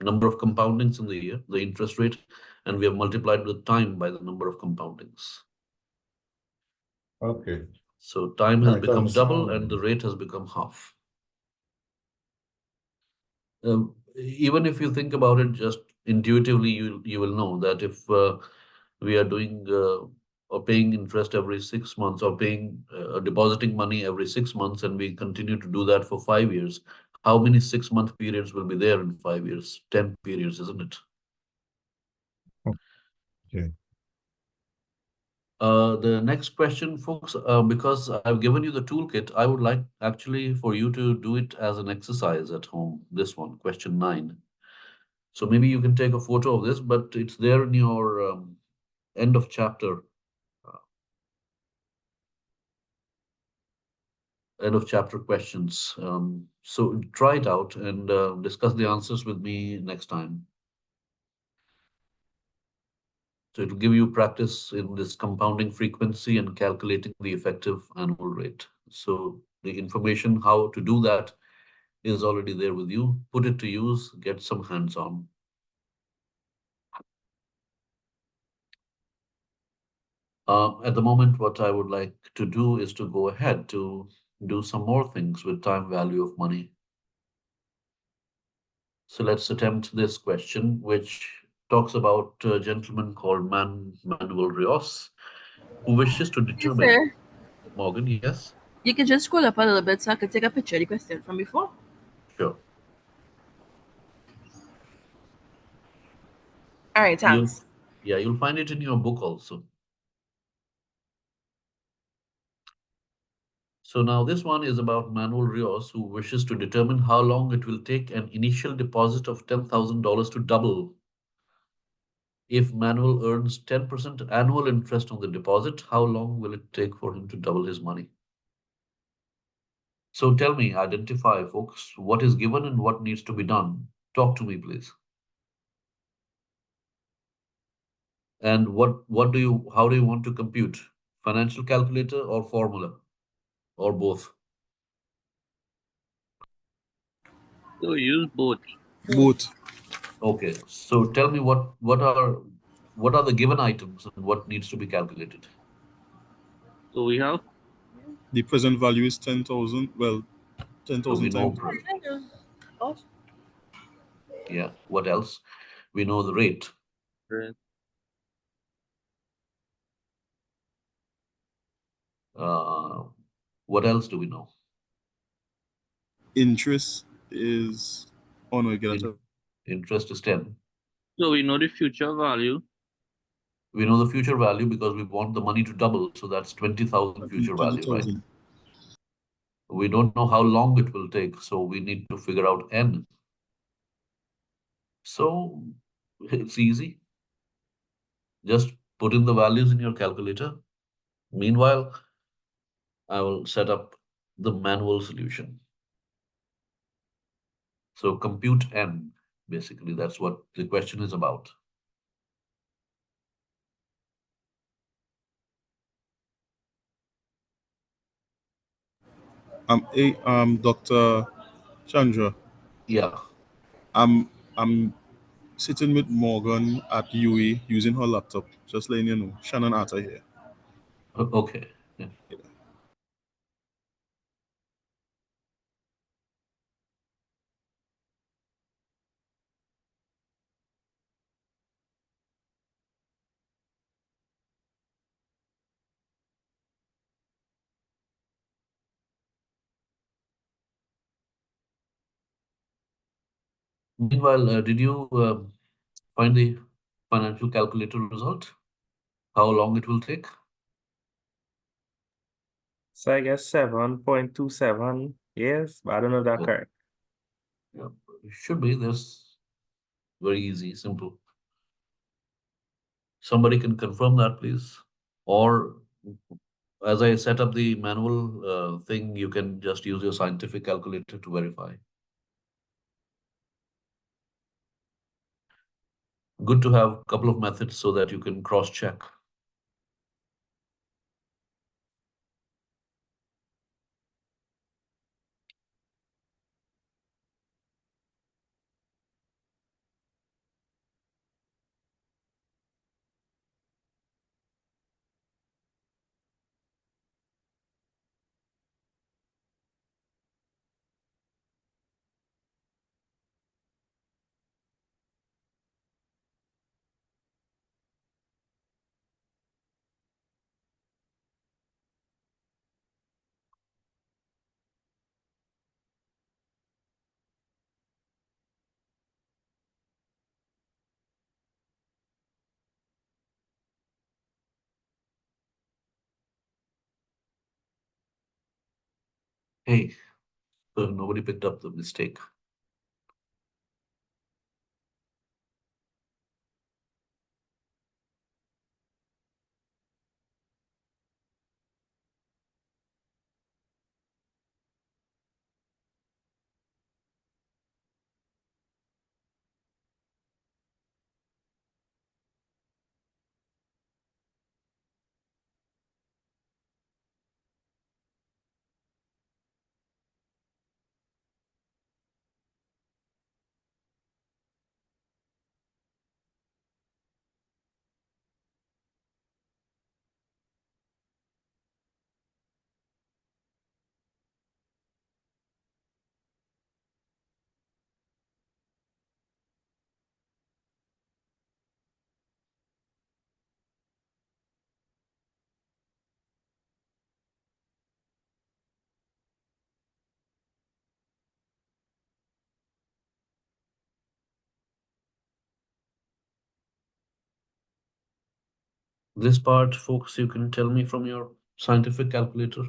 number of compoundings in the year, the interest rate, and we have multiplied the time by the number of compoundings. Okay. So time has Right, become double and understand. the rate has become half. Even if you think about it, just intuitively, you will know that if we are doing or paying interest every 6 months or paying depositing money every 6 months, and we continue to do that for 5 years, how many 6-month periods will be there in 5 years? 10 periods, isn't it? Okay. The next question, folks, because I've given you the toolkit, I would like actually for you to do it as an exercise at home. This one, question 9. So maybe you can take a photo of this, but it's there in your end of chapter questions. So try it out and discuss the answers with me next time. So it'll give you practice in this compounding frequency and calculating the effective annual rate. So the information how to do that is already there with you. Put it to use, get some hands-on. At the moment, what I would like to do is to go ahead to do some more things with time value of money. So let's attempt this question, which talks about a gentleman called Manuel Rios, who wishes to Yes, determine. sir. Morgan, yes? You can just scroll up a little bit so I could take a picture of the question from before. Sure. All right, thanks. You'll find it in your book also. So now this one is about Manuel Rios, who wishes to determine how long it will take an initial deposit of $10,000 to double. If Manuel earns 10% annual interest on the deposit, how long will it take for him to double his money? So tell me, identify, folks, what is given and what needs to be done. Talk to me, please. And how do you want to compute? Financial calculator or formula? Or both? So use both. Both. Okay, so tell me what are the given items and what needs to be calculated? So we have The present value is 10,000. Well, So 10,000 we know, times. yeah, what else? We know the rate. rent, What else do we know? Interest is. Oh no, you get In- Interest is 10. so we know the future value. We know the future value because we want the money to double, so that's 20,000 future value, right? 20,000. We don't know how long it will take, so we need to figure out N. So it's easy. Just put in the values in your calculator. Meanwhile, I will set up the manual solution. So compute N, basically, that's what the question is about. Dr. Chandra, Yeah, I'm sitting with Morgan at UE using her laptop. Just letting you know. Shannon Atta here. okay. Yeah. Meanwhile, did you find the financial calculator result? How long it will take? So I guess 7.27 years, but I don't know if that's Oh, correct. yeah, it should be this. Very easy, simple. Somebody can confirm that, please. Or as I set up the manual thing, you can just use your scientific calculator to verify. Good to have a couple of methods so that you can cross-check. Hey, nobody picked up the mistake. This part, folks, you can tell me from your scientific calculator.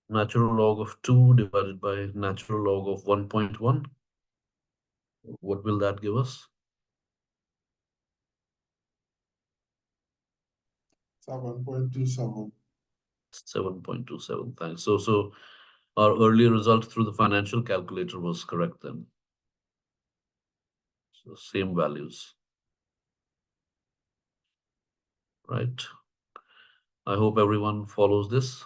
Natural log of 2 divided by natural log of 1.1. What will that give us? 7.27. 7.27. Thanks. So our earlier result through the financial calculator was correct then. So same values. Right. I hope everyone follows this.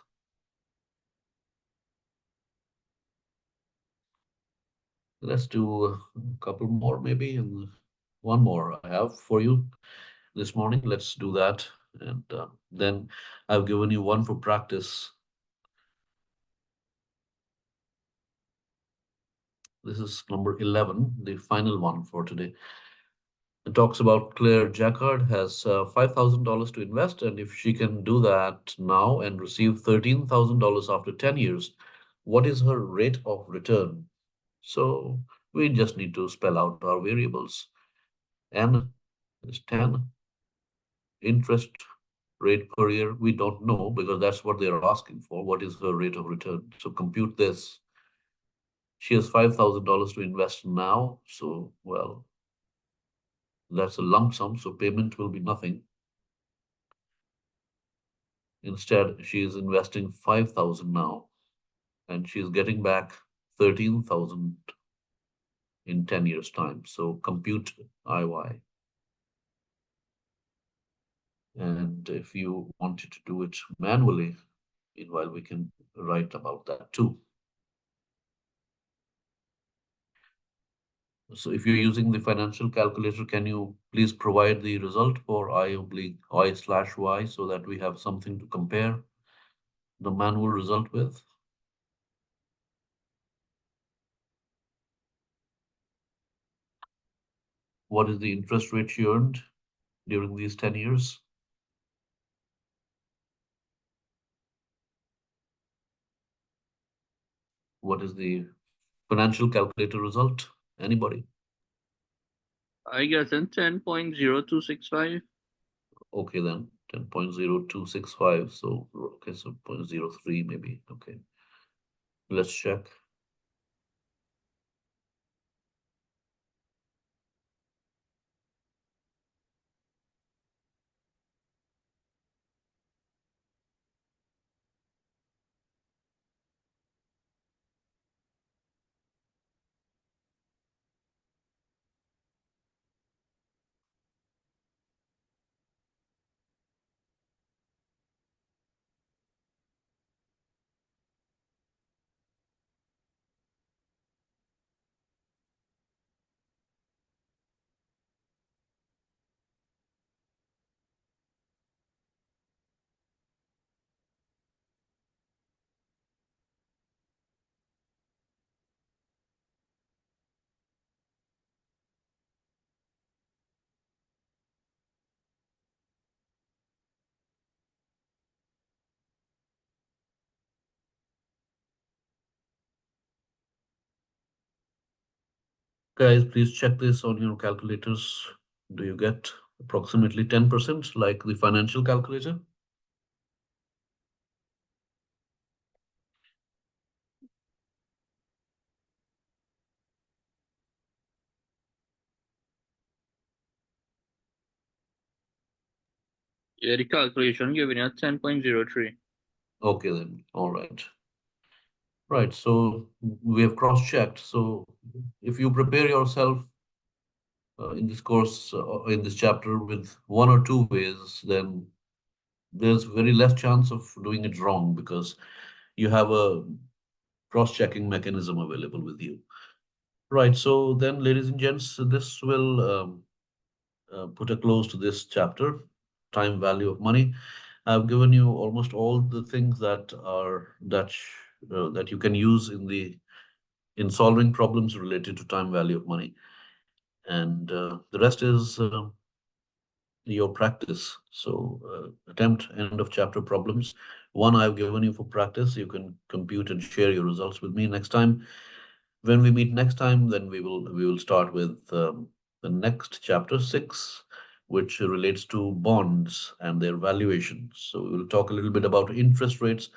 Let's do a couple more maybe, and one more I have for you this morning. Let's do that. And then I've given you one for practice. This is number 11, the final one for today. It talks about Claire Jacquard has $5,000 to invest, and if she can do that now and receive $13,000 after 10 years, what is her rate of return? So we just need to spell out our variables. N is 10. Interest rate per year, we don't know because that's what they're asking for. What is her rate of return? So compute this. She has $5,000 to invest now. So, well, that's a lump sum. So payment will be nothing. Instead, she is investing 5,000 now, and she is getting back 13,000 in 10 years' time. So compute IY. And if you wanted to do it manually, meanwhile, we can write about that too. So if you're using the financial calculator, can you please provide the result for I/Y so that we have something to compare the manual result with? What is the interest rate she earned during these 10 years? What is the financial calculator result? Anybody? I guess in 10.0265. Okay, then 10.0265. So, okay, so 0.03 maybe. Okay. Let's check. Guys, please check this on your calculators. Do you get approximately 10% like the financial calculator? Yeah, the calculation giving you 10.03. Okay, then. All right. Right. So we have cross-checked. So if you prepare yourself in this course, in this chapter with one or two ways, then there's very less chance of doing it wrong because you have a cross-checking mechanism available with you. Right. So then, ladies and gents, this will put a close to this chapter, time value of money. I've given you almost all the things that are that you can use in solving problems related to time value of money, and the rest is your practice. So attempt end of chapter problems. One I've given you for practice. You can compute and share your results with me next time. When we meet next time, then we will start with the next chapter 6, which relates to bonds and their valuation. So we will talk a little bit about interest rates,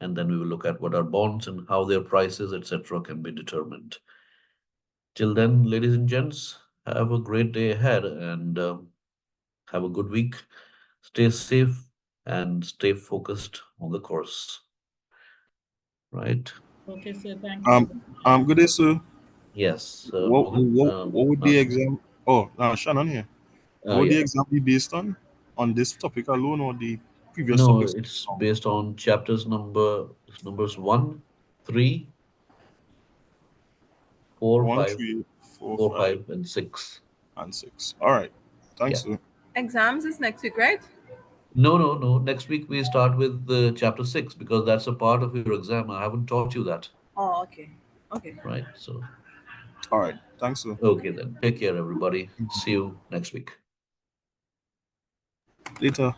and then we will look at what are bonds and how their prices, etc., can be determined. Till then, ladies and gents, have a great day ahead and have a good week. Stay safe and stay focused on the course. Right? Okay, sir. Thank you. Good day, sir. Yes. What would the exam Oh, Shannon here. Would the Yeah. exam be based on this topic alone or the previous No, topics? it's based on chapters numbers 1, 3, 4, 1, 5, 3, 4, 4, 5, 5, and 6. and 6. All right. Thanks, Yeah. sir. Exams is next week, right? No. Next week we start with chapter 6 because that's a part of your exam. I haven't taught you that, Oh, okay. Okay. right? So, All right. Thanks, sir. okay then. Take care, everybody. See you next week. Later.